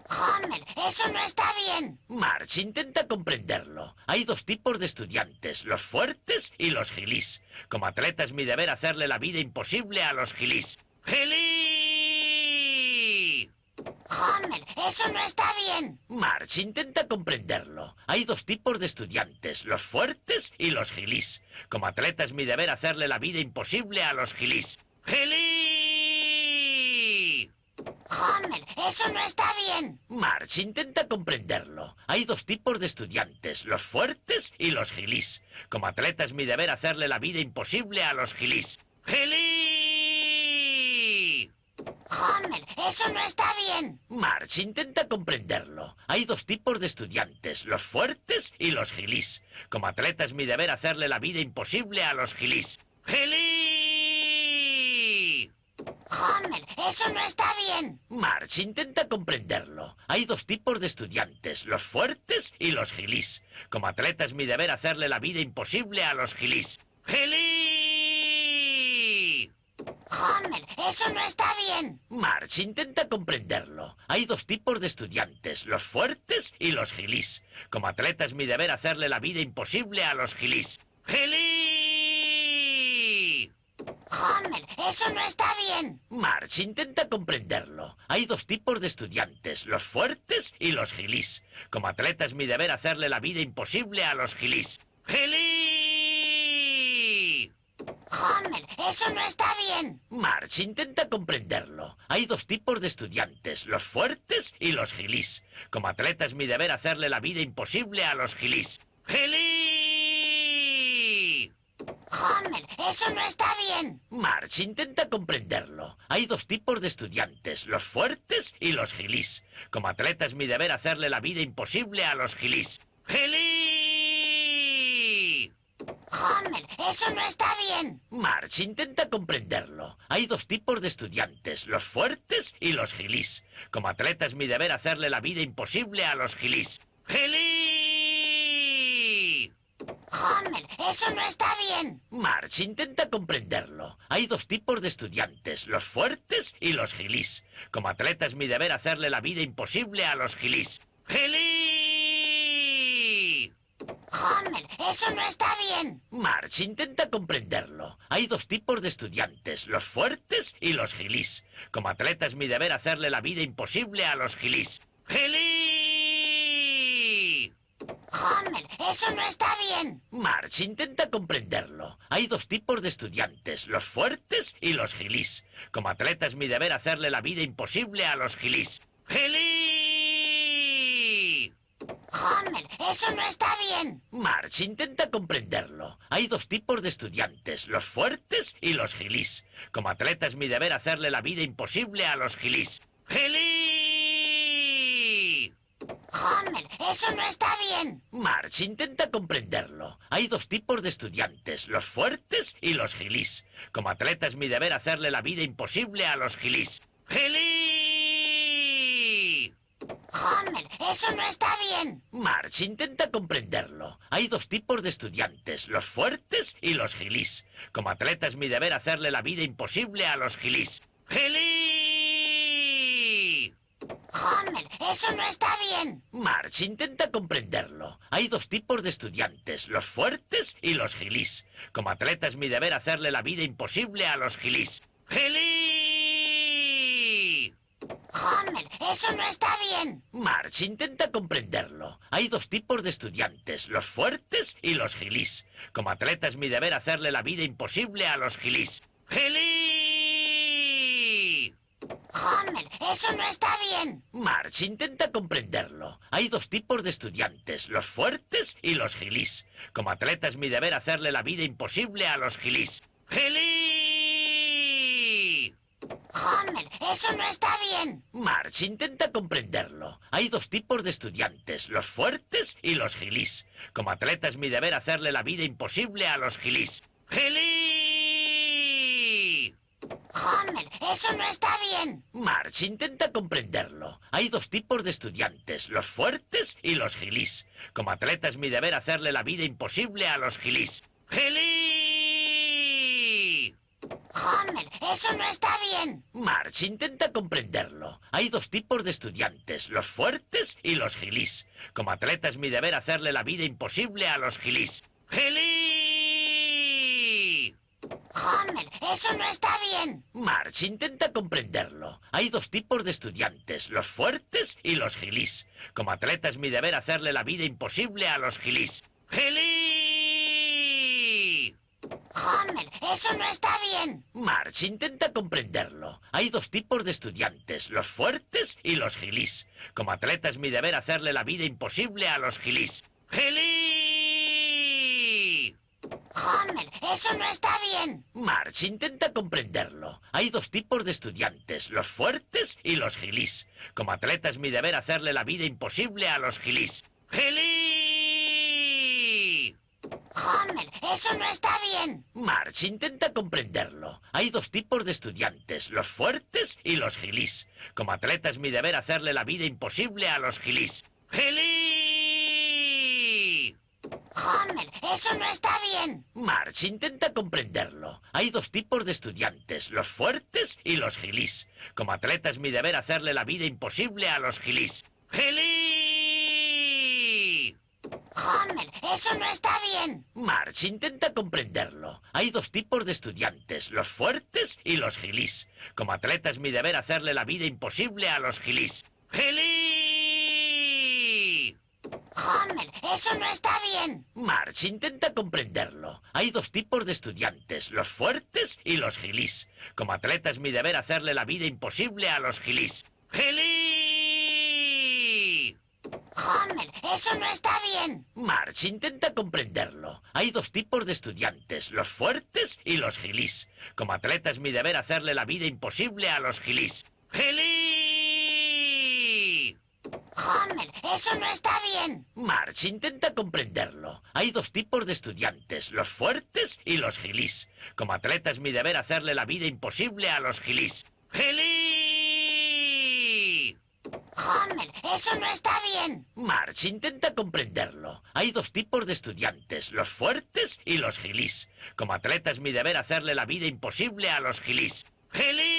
Homer, eso no está bien. March, intenta comprenderlo. Hay dos tipos de estudiantes, los fuertes y los gilís. Como atleta es mi deber hacerle la vida imposible a los gilís. ¡Gilí! Homer, eso no está bien. March, intenta comprenderlo. Hay dos tipos de estudiantes, los fuertes y los gilís. Como atleta es mi deber hacerle la vida imposible a los gilís. ¡Gilí! Homer, eso no está bien. March, intenta comprenderlo. Hay dos tipos de estudiantes, los fuertes y los gilís. Como atleta es mi deber hacerle la vida imposible a los gilís. ¡Gilí! Homer, eso no está bien. March, intenta comprenderlo. Hay dos tipos de estudiantes, los fuertes y los gilís. Como atleta es mi deber hacerle la vida imposible a los gilís. ¡Gilí! Homer, eso no está bien. March, intenta comprenderlo. Hay dos tipos de estudiantes, los fuertes y los gilís. Como atleta es mi deber hacerle la vida imposible a los gilís. ¡Gilí! Homer, eso no está bien. March, intenta comprenderlo. Hay dos tipos de estudiantes, los fuertes y los gilís. Como atleta es mi deber hacerle la vida imposible a los gilís. ¡Gilí! Homer, eso no está bien. March, intenta comprenderlo. Hay dos tipos de estudiantes, los fuertes y los gilís. Como atleta es mi deber hacerle la vida imposible a los gilís. ¡Gilí! Homer, eso no está bien. March, intenta comprenderlo. Hay dos tipos de estudiantes, los fuertes y los gilís. Como atleta es mi deber hacerle la vida imposible a los gilís. ¡Gilí! Homer, eso no está bien. March, intenta comprenderlo. Hay dos tipos de estudiantes, los fuertes y los gilís. Como atleta es mi deber hacerle la vida imposible a los gilís. ¡Gilí! Homer, eso no está bien. March, intenta comprenderlo. Hay dos tipos de estudiantes, los fuertes y los gilís. Como atleta es mi deber hacerle la vida imposible a los gilís. ¡Gilí! Homer, eso no está bien. March, intenta comprenderlo. Hay dos tipos de estudiantes, los fuertes y los gilís. Como atleta es mi deber hacerle la vida imposible a los gilís. ¡Gilí! Homer, eso no está bien. March, intenta comprenderlo. Hay dos tipos de estudiantes, los fuertes y los gilís. Como atleta es mi deber hacerle la vida imposible a los gilís. ¡Gilí! Homer, eso no está bien. March, intenta comprenderlo. Hay dos tipos de estudiantes, los fuertes y los gilís. Como atleta es mi deber hacerle la vida imposible a los gilís. ¡Gilí! Homer, eso no está bien. March, intenta comprenderlo. Hay dos tipos de estudiantes, los fuertes y los gilís. Como atleta es mi deber hacerle la vida imposible a los gilís. ¡Gilí! Homer, eso no está bien. March, intenta comprenderlo. Hay dos tipos de estudiantes, los fuertes y los gilís. Como atleta es mi deber hacerle la vida imposible a los gilís. ¡Gilí! Homer, eso no está bien. March, intenta comprenderlo. Hay dos tipos de estudiantes, los fuertes y los gilís. Como atleta es mi deber hacerle la vida imposible a los gilís. ¡Gilí! Homer, eso no está bien. March, intenta comprenderlo. Hay dos tipos de estudiantes, los fuertes y los gilís. Como atleta es mi deber hacerle la vida imposible a los gilís. ¡Gilí! Homer, eso no está bien. March, intenta comprenderlo. Hay dos tipos de estudiantes, los fuertes y los gilís. Como atleta es mi deber hacerle la vida imposible a los gilís. ¡Gilí! Homer, eso no está bien. March, intenta comprenderlo. Hay dos tipos de estudiantes, los fuertes y los gilís. Como atleta es mi deber hacerle la vida imposible a los gilís. ¡Gilí! Homer, eso no está bien. March, intenta comprenderlo. Hay dos tipos de estudiantes, los fuertes y los gilís. Como atleta es mi deber hacerle la vida imposible a los gilís. ¡Gilí! Homer, eso no está bien. March, intenta comprenderlo. Hay dos tipos de estudiantes, los fuertes y los gilís. Como atleta es mi deber hacerle la vida imposible a los gilís. ¡Gilí! Homer, eso no está bien. March, intenta comprenderlo. Hay dos tipos de estudiantes, los fuertes y los gilís. Como atleta es mi deber hacerle la vida imposible a los gilís. ¡Gilí! Homer, eso no está bien. Marge, intenta comprenderlo. Hay dos tipos de estudiantes, los fuertes y los gilís. Como atleta es mi deber hacerle la vida imposible a los gilís. ¡Gilí! Homer, eso no está bien. Marge, intenta comprenderlo. Hay dos tipos de estudiantes, los fuertes y los gilís. Como atleta es mi deber hacerle la vida imposible a los gilís. ¡Gilí! Homer, eso no está bien. Marge, intenta comprenderlo. Hay dos tipos de estudiantes, los fuertes y los gilís. Como atleta es mi deber hacerle la vida imposible a los gilís. ¡Gilí! Homer, eso no está bien. Marge, intenta comprenderlo. Hay dos tipos de estudiantes, los fuertes y los gilís. Como atleta es mi deber hacerle la vida imposible a los gilís. ¡Gilí! Homer, eso no está bien. Marge, intenta comprenderlo. Hay dos tipos de estudiantes, los fuertes y los gilís. Como atleta es mi deber hacerle la vida imposible a los gilís. ¡Gilí! Homer, eso no está bien. Marge, intenta comprenderlo. Hay dos tipos de estudiantes, los fuertes y los gilís. Como atleta es mi deber hacerle la vida imposible a los gilís. ¡Gilí! Homer, eso no está bien. Marge, intenta comprenderlo. Hay dos tipos de estudiantes, los fuertes y los gilís. Como atleta es mi deber hacerle la vida imposible a los gilís. ¡Gilí! Homer, eso no está bien. Marge, intenta comprenderlo. Hay dos tipos de estudiantes, los fuertes y los gilís. Como atleta es mi deber hacerle la vida imposible a los gilís. ¡Gilí! Homer, eso no está bien. Marge, intenta comprenderlo. Hay dos tipos de estudiantes, los fuertes y los gilís. Como atleta es mi deber hacerle la vida imposible a los gilís. ¡Gilí! Homer, eso no está bien. Marge, intenta comprenderlo. Hay dos tipos de estudiantes, los fuertes y los gilís. Como atleta es mi deber hacerle la vida imposible a los gilís. ¡Gilí!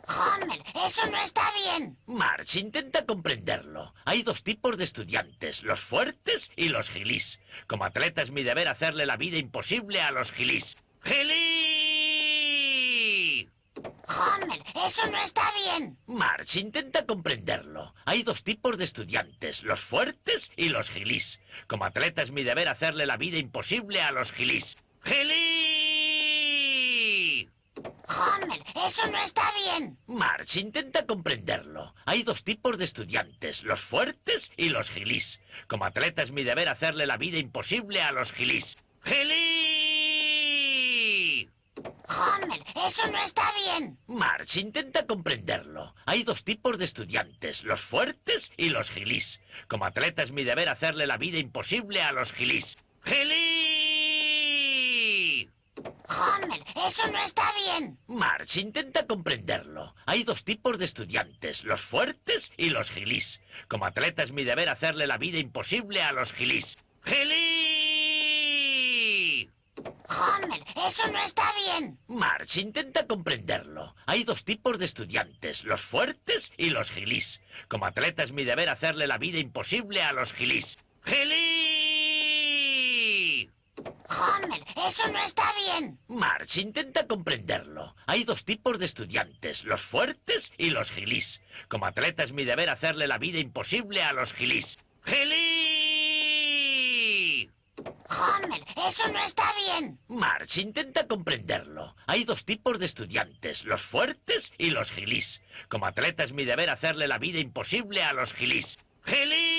Homer, eso no está bien. Marge, intenta comprenderlo. Hay dos tipos de estudiantes, los fuertes y los gilís. Como atleta es mi deber hacerle la vida imposible a los gilís. ¡Gilí! Homer, eso no está bien. Marge, intenta comprenderlo. Hay dos tipos de estudiantes, los fuertes y los gilís. Como atleta es mi deber hacerle la vida imposible a los gilís. ¡Gilí! Homer, eso no está bien. Marge, intenta comprenderlo. Hay dos tipos de estudiantes, los fuertes y los gilís. Como atleta es mi deber hacerle la vida imposible a los gilís. ¡Gilí! Homer, eso no está bien. Marge, intenta comprenderlo. Hay dos tipos de estudiantes, los fuertes y los gilís. Como atleta es mi deber hacerle la vida imposible a los gilís. ¡Gilí! Homer, eso no está bien. Marge, intenta comprenderlo. Hay dos tipos de estudiantes, los fuertes y los gilís. Como atleta es mi deber hacerle la vida imposible a los gilís. ¡Gilí! Homer, eso no está bien. Marge, intenta comprenderlo. Hay dos tipos de estudiantes, los fuertes y los gilís. Como atleta es mi deber hacerle la vida imposible a los gilís. ¡Gilí! Homer, eso no está bien. Marge, intenta comprenderlo. Hay dos tipos de estudiantes, los fuertes y los gilís. Como atleta es mi deber hacerle la vida imposible a los gilís. ¡Gilí! Homer, eso no está bien. Marge, intenta comprenderlo. Hay dos tipos de estudiantes, los fuertes y los gilís. Como atleta es mi deber hacerle la vida imposible a los gilís. ¡Gilí!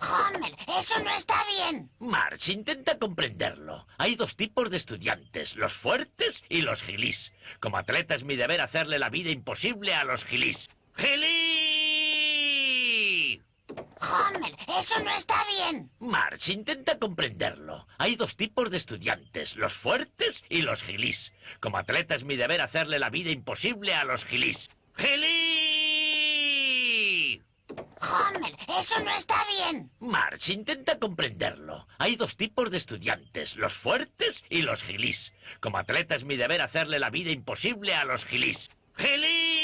Homer, eso no está bien. Marge, intenta comprenderlo. Hay dos tipos de estudiantes, los fuertes y los gilís. Como atleta es mi deber hacerle la vida imposible a los gilís. ¡Gilí! Homer, eso no está bien. Marge, intenta comprenderlo. Hay dos tipos de estudiantes, los fuertes y los gilís. Como atleta es mi deber hacerle la vida imposible a los gilís. ¡Gilí! Homer, eso no está bien. Marge, intenta comprenderlo. Hay dos tipos de estudiantes, los fuertes y los gilís. Como atleta es mi deber hacerle la vida imposible a los gilís. ¡Gilí!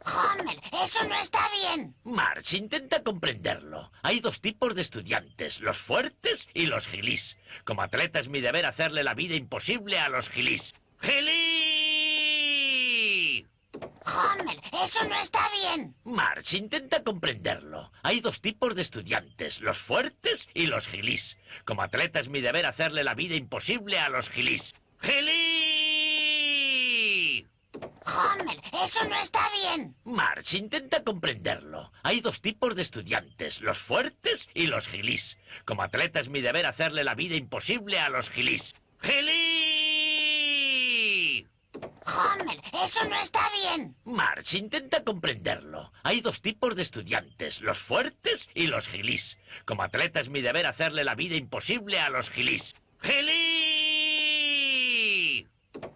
Homer, eso no está bien. March, intenta comprenderlo. Hay dos tipos de estudiantes, los fuertes y los gilís. Como atleta es mi deber hacerle la vida imposible a los gilís. ¡Gilí! Homer, eso no está bien. March, intenta comprenderlo. Hay dos tipos de estudiantes, los fuertes y los gilís. Como atleta es mi deber hacerle la vida imposible a los gilís. ¡Gilí! Homer, eso no está bien. March, intenta comprenderlo. Hay dos tipos de estudiantes, los fuertes y los gilís. Como atleta es mi deber hacerle la vida imposible a los gilís. ¡Gilí! Homer, eso no está bien. March, intenta comprenderlo. Hay dos tipos de estudiantes, los fuertes y los gilís. Como atleta es mi deber hacerle la vida imposible a los gilís. ¡Gilí!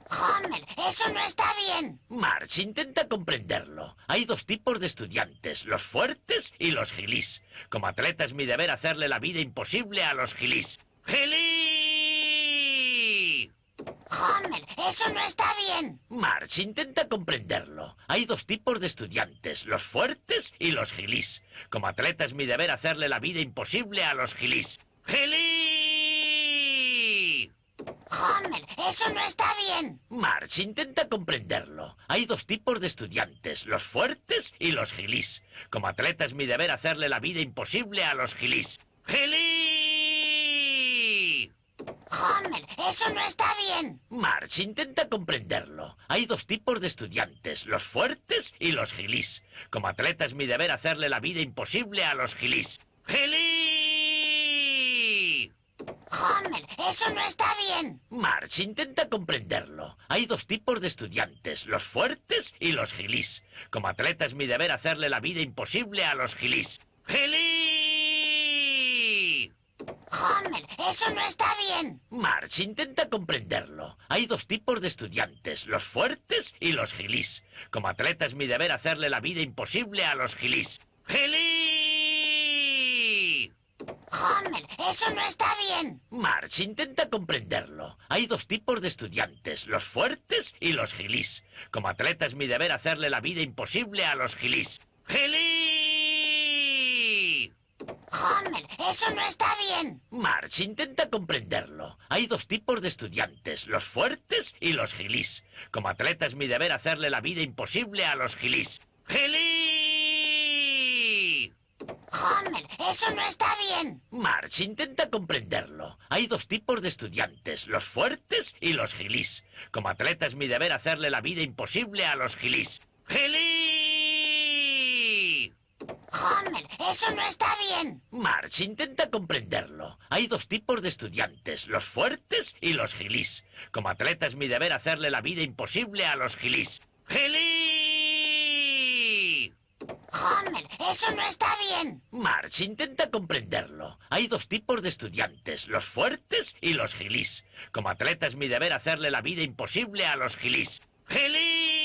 Homer, eso no está bien. March, intenta comprenderlo. Hay dos tipos de estudiantes, los fuertes y los gilís. Como atleta es mi deber hacerle la vida imposible a los gilís. ¡Gilí! Homer, eso no está bien. March, intenta comprenderlo. Hay dos tipos de estudiantes, los fuertes y los gilís. Como atleta es mi deber hacerle la vida imposible a los gilís. ¡Gilí! Homer, eso no está bien. March, intenta comprenderlo. Hay dos tipos de estudiantes, los fuertes y los gilís. Como atleta es mi deber hacerle la vida imposible a los gilís. ¡Gilí! Homer, eso no está bien. March, intenta comprenderlo. Hay dos tipos de estudiantes, los fuertes y los gilís. Como atleta es mi deber hacerle la vida imposible a los gilís. ¡Gilí! Homer, eso no está bien. March, intenta comprenderlo. Hay dos tipos de estudiantes, los fuertes y los gilís. Como atleta es mi deber hacerle la vida imposible a los gilís. ¡Gilí! Homer, eso no está bien. March, intenta comprenderlo. Hay dos tipos de estudiantes, los fuertes y los gilís. Como atleta es mi deber hacerle la vida imposible a los gilís. ¡Gilí! Homer, eso no está bien. March, intenta comprenderlo. Hay dos tipos de estudiantes, los fuertes y los gilís. Como atleta es mi deber hacerle la vida imposible a los gilís. ¡Gilí! Homer, eso no está bien. March, intenta comprenderlo. Hay dos tipos de estudiantes, los fuertes y los gilís. Como atleta es mi deber hacerle la vida imposible a los gilís. ¡Gilí! Homer, eso no está bien. March, intenta comprenderlo. Hay dos tipos de estudiantes, los fuertes y los gilís. Como atleta es mi deber hacerle la vida imposible a los gilís. ¡Gilí! Homer, eso no está bien. March, intenta comprenderlo. Hay dos tipos de estudiantes, los fuertes y los gilís. Como atleta es mi deber hacerle la vida imposible a los gilís. ¡Gilí! Homer, eso no está bien. March, intenta comprenderlo. Hay dos tipos de estudiantes, los fuertes y los gilís. Como atleta es mi deber hacerle la vida imposible a los gilís. ¡Gilí!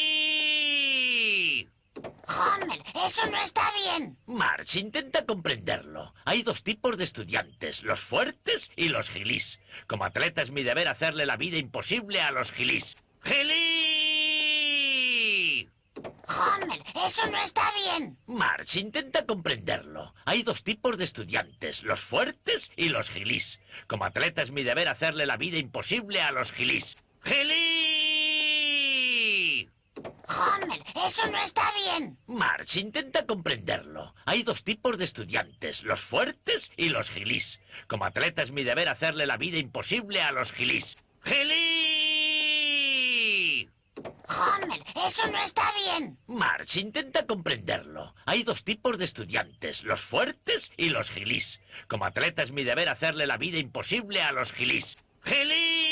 Homer, eso no está bien. March, intenta comprenderlo. Hay dos tipos de estudiantes, los fuertes y los gilís. Como atleta es mi deber hacerle la vida imposible a los gilís. ¡Gilí! Homer, eso no está bien. March, intenta comprenderlo. Hay dos tipos de estudiantes, los fuertes y los gilís. Como atleta es mi deber hacerle la vida imposible a los gilís. ¡Gilí! Homer, eso no está bien. March, intenta comprenderlo. Hay dos tipos de estudiantes, los fuertes y los gilís. Como atleta es mi deber hacerle la vida imposible a los gilís. ¡Gilí! Homer, eso no está bien. March, intenta comprenderlo. Hay dos tipos de estudiantes, los fuertes y los gilís. Como atleta es mi deber hacerle la vida imposible a los gilís. ¡Gilí!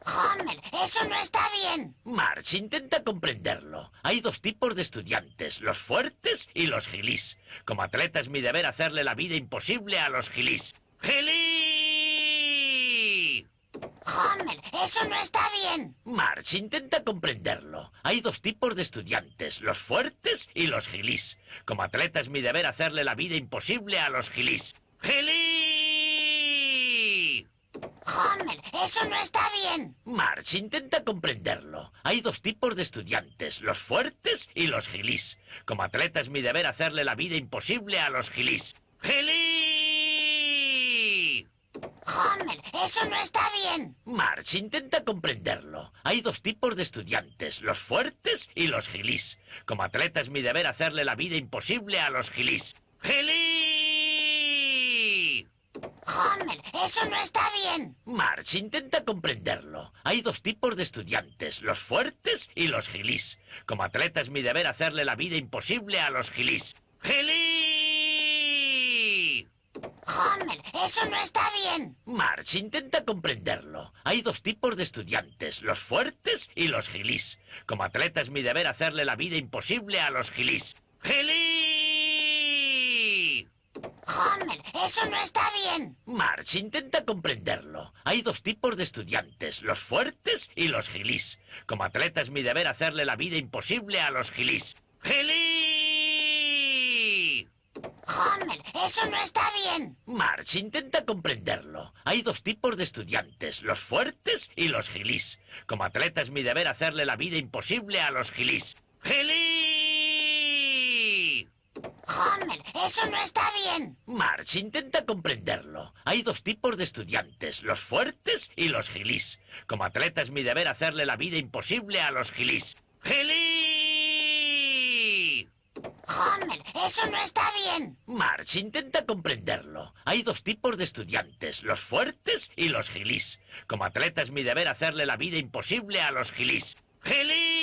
Homer, eso no está bien. March, intenta comprenderlo. Hay dos tipos de estudiantes, los fuertes y los gilís. Como atleta es mi deber hacerle la vida imposible a los gilís. ¡Gilí! Homer, eso no está bien. March, intenta comprenderlo. Hay dos tipos de estudiantes, los fuertes y los gilís. Como atleta es mi deber hacerle la vida imposible a los gilís. ¡Gilí! Homer, eso no está bien. March, intenta comprenderlo. Hay dos tipos de estudiantes, los fuertes y los gilís. Como atleta es mi deber hacerle la vida imposible a los gilís. ¡Gilí! Homer, eso no está bien. March, intenta comprenderlo. Hay dos tipos de estudiantes, los fuertes y los gilís. Como atleta es mi deber hacerle la vida imposible a los gilís. ¡Gilí! Homer, eso no está bien. March, intenta comprenderlo. Hay dos tipos de estudiantes, los fuertes y los gilís. Como atleta es mi deber hacerle la vida imposible a los gilís. ¡Gilí! Homer, eso no está bien. March, intenta comprenderlo. Hay dos tipos de estudiantes, los fuertes y los gilís. Como atleta es mi deber hacerle la vida imposible a los gilís. ¡Gilí! Homer, eso no está bien. March, intenta comprenderlo. Hay dos tipos de estudiantes, los fuertes y los gilís. Como atleta es mi deber hacerle la vida imposible a los gilís. ¡Gilí! Homer, eso no está bien. March, intenta comprenderlo. Hay dos tipos de estudiantes, los fuertes y los gilís. Como atleta es mi deber hacerle la vida imposible a los gilís. ¡Gilí! Homer, eso no está bien. March, intenta comprenderlo. Hay dos tipos de estudiantes, los fuertes y los gilís. Como atleta es mi deber hacerle la vida imposible a los gilís. ¡Gilí! Homer, eso no está bien. March, intenta comprenderlo. Hay dos tipos de estudiantes, los fuertes y los gilís. Como atleta es mi deber hacerle la vida imposible a los gilís. ¡Gilí!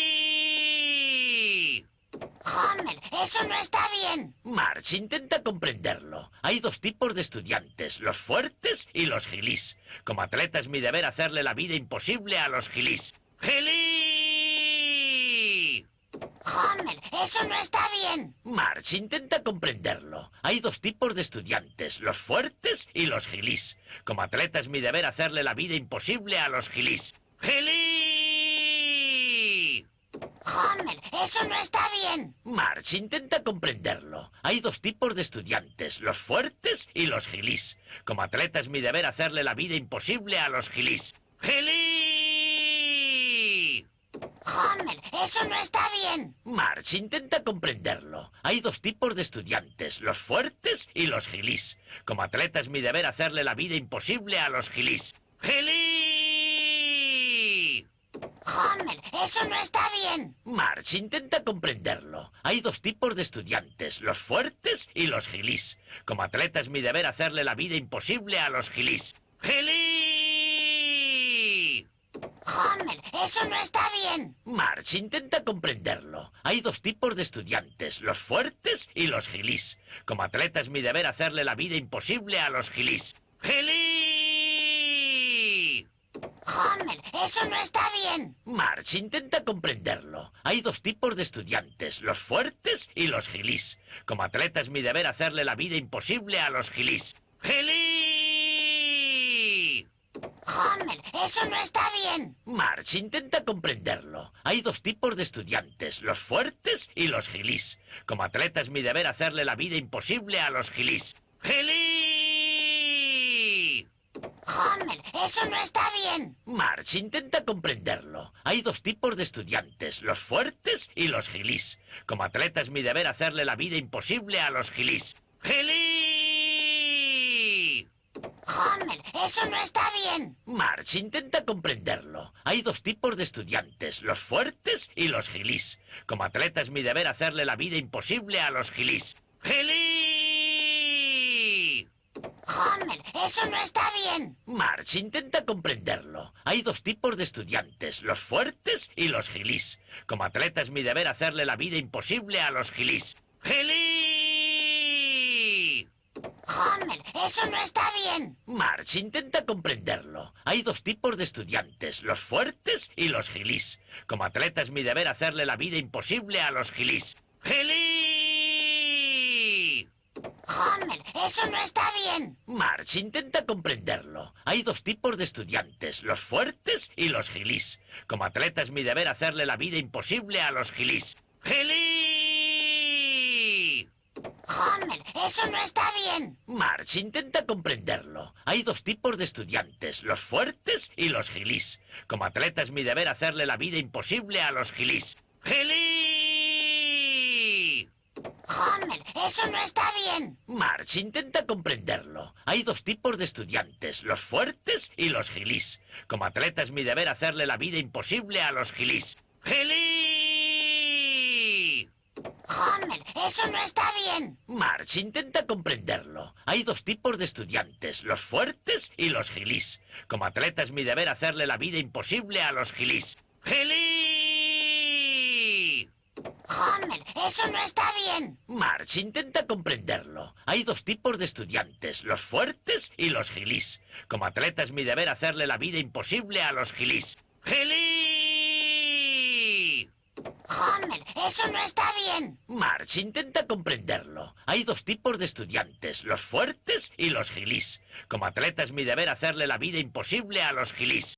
Homer, eso no está bien. March, intenta comprenderlo. Hay dos tipos de estudiantes, los fuertes y los gilís. Como atleta es mi deber hacerle la vida imposible a los gilís. ¡Gilí! Homer, eso no está bien. March, intenta comprenderlo. Hay dos tipos de estudiantes, los fuertes y los gilís. Como atleta es mi deber hacerle la vida imposible a los gilís. ¡Gilí! Homer, eso no está bien. March, intenta comprenderlo. Hay dos tipos de estudiantes, los fuertes y los gilís. Como atleta es mi deber hacerle la vida imposible a los gilís. ¡Gilí! Homer, eso no está bien. March, intenta comprenderlo. Hay dos tipos de estudiantes, los fuertes y los gilís. Como atleta es mi deber hacerle la vida imposible a los gilís. ¡Gilí! Homer, eso no está bien. March, intenta comprenderlo. Hay dos tipos de estudiantes, los fuertes y los gilís. Como atleta es mi deber hacerle la vida imposible a los gilís. ¡Gilí! Homer, eso no está bien. March, intenta comprenderlo. Hay dos tipos de estudiantes, los fuertes y los gilís. Como atleta es mi deber hacerle la vida imposible a los gilís. ¡Gilí! Homer, eso no está bien. March, intenta comprenderlo. Hay dos tipos de estudiantes, los fuertes y los gilís. Como atleta es mi deber hacerle la vida imposible a los gilís. ¡Gilí! Homer, eso no está bien. March, intenta comprenderlo. Hay dos tipos de estudiantes, los fuertes y los gilís. Como atleta es mi deber hacerle la vida imposible a los gilís. ¡Gilí! Homer, eso no está bien. March, intenta comprenderlo. Hay dos tipos de estudiantes, los fuertes y los gilís. Como atleta es mi deber hacerle la vida imposible a los gilís. ¡Gilí! Homer, eso no está bien. March, intenta comprenderlo. Hay dos tipos de estudiantes, los fuertes y los gilís. Como atleta es mi deber hacerle la vida imposible a los gilís. ¡Gilí! Homer, eso no está bien. March, intenta comprenderlo. Hay dos tipos de estudiantes, los fuertes y los gilís. Como atleta es mi deber hacerle la vida imposible a los gilís. ¡Gilí! Homer, eso no está bien. March, intenta comprenderlo. Hay dos tipos de estudiantes, los fuertes y los gilís. Como atleta es mi deber hacerle la vida imposible a los gilís. ¡Gilí! Homer, eso no está bien. March, intenta comprenderlo. Hay dos tipos de estudiantes, los fuertes y los gilís. Como atleta es mi deber hacerle la vida imposible a los gilís. ¡Gilí! Homer, eso no está bien. Marge, intenta comprenderlo. Hay dos tipos de estudiantes, los fuertes y los gilís. Como atleta es mi deber hacerle la vida imposible a los gilís. ¡Gilí! Homer, eso no está bien. Marge, intenta comprenderlo. Hay dos tipos de estudiantes, los fuertes y los gilís. Como atleta es mi deber hacerle la vida imposible a los gilís. ¡Gilí! Homer, eso no está bien. Marge, intenta comprenderlo. Hay dos tipos de estudiantes, los fuertes y los gilís. Como atleta es mi deber hacerle la vida imposible a los gilís. ¡Gilí! Homer, eso no está bien. Marge, intenta comprenderlo. Hay dos tipos de estudiantes, los fuertes y los gilís. Como atleta es mi deber hacerle la vida imposible a los gilís. ¡Gilí! Homer, eso no está bien. Marge, intenta comprenderlo. Hay dos tipos de estudiantes, los fuertes y los gilís. Como atleta es mi deber hacerle la vida imposible a los gilís.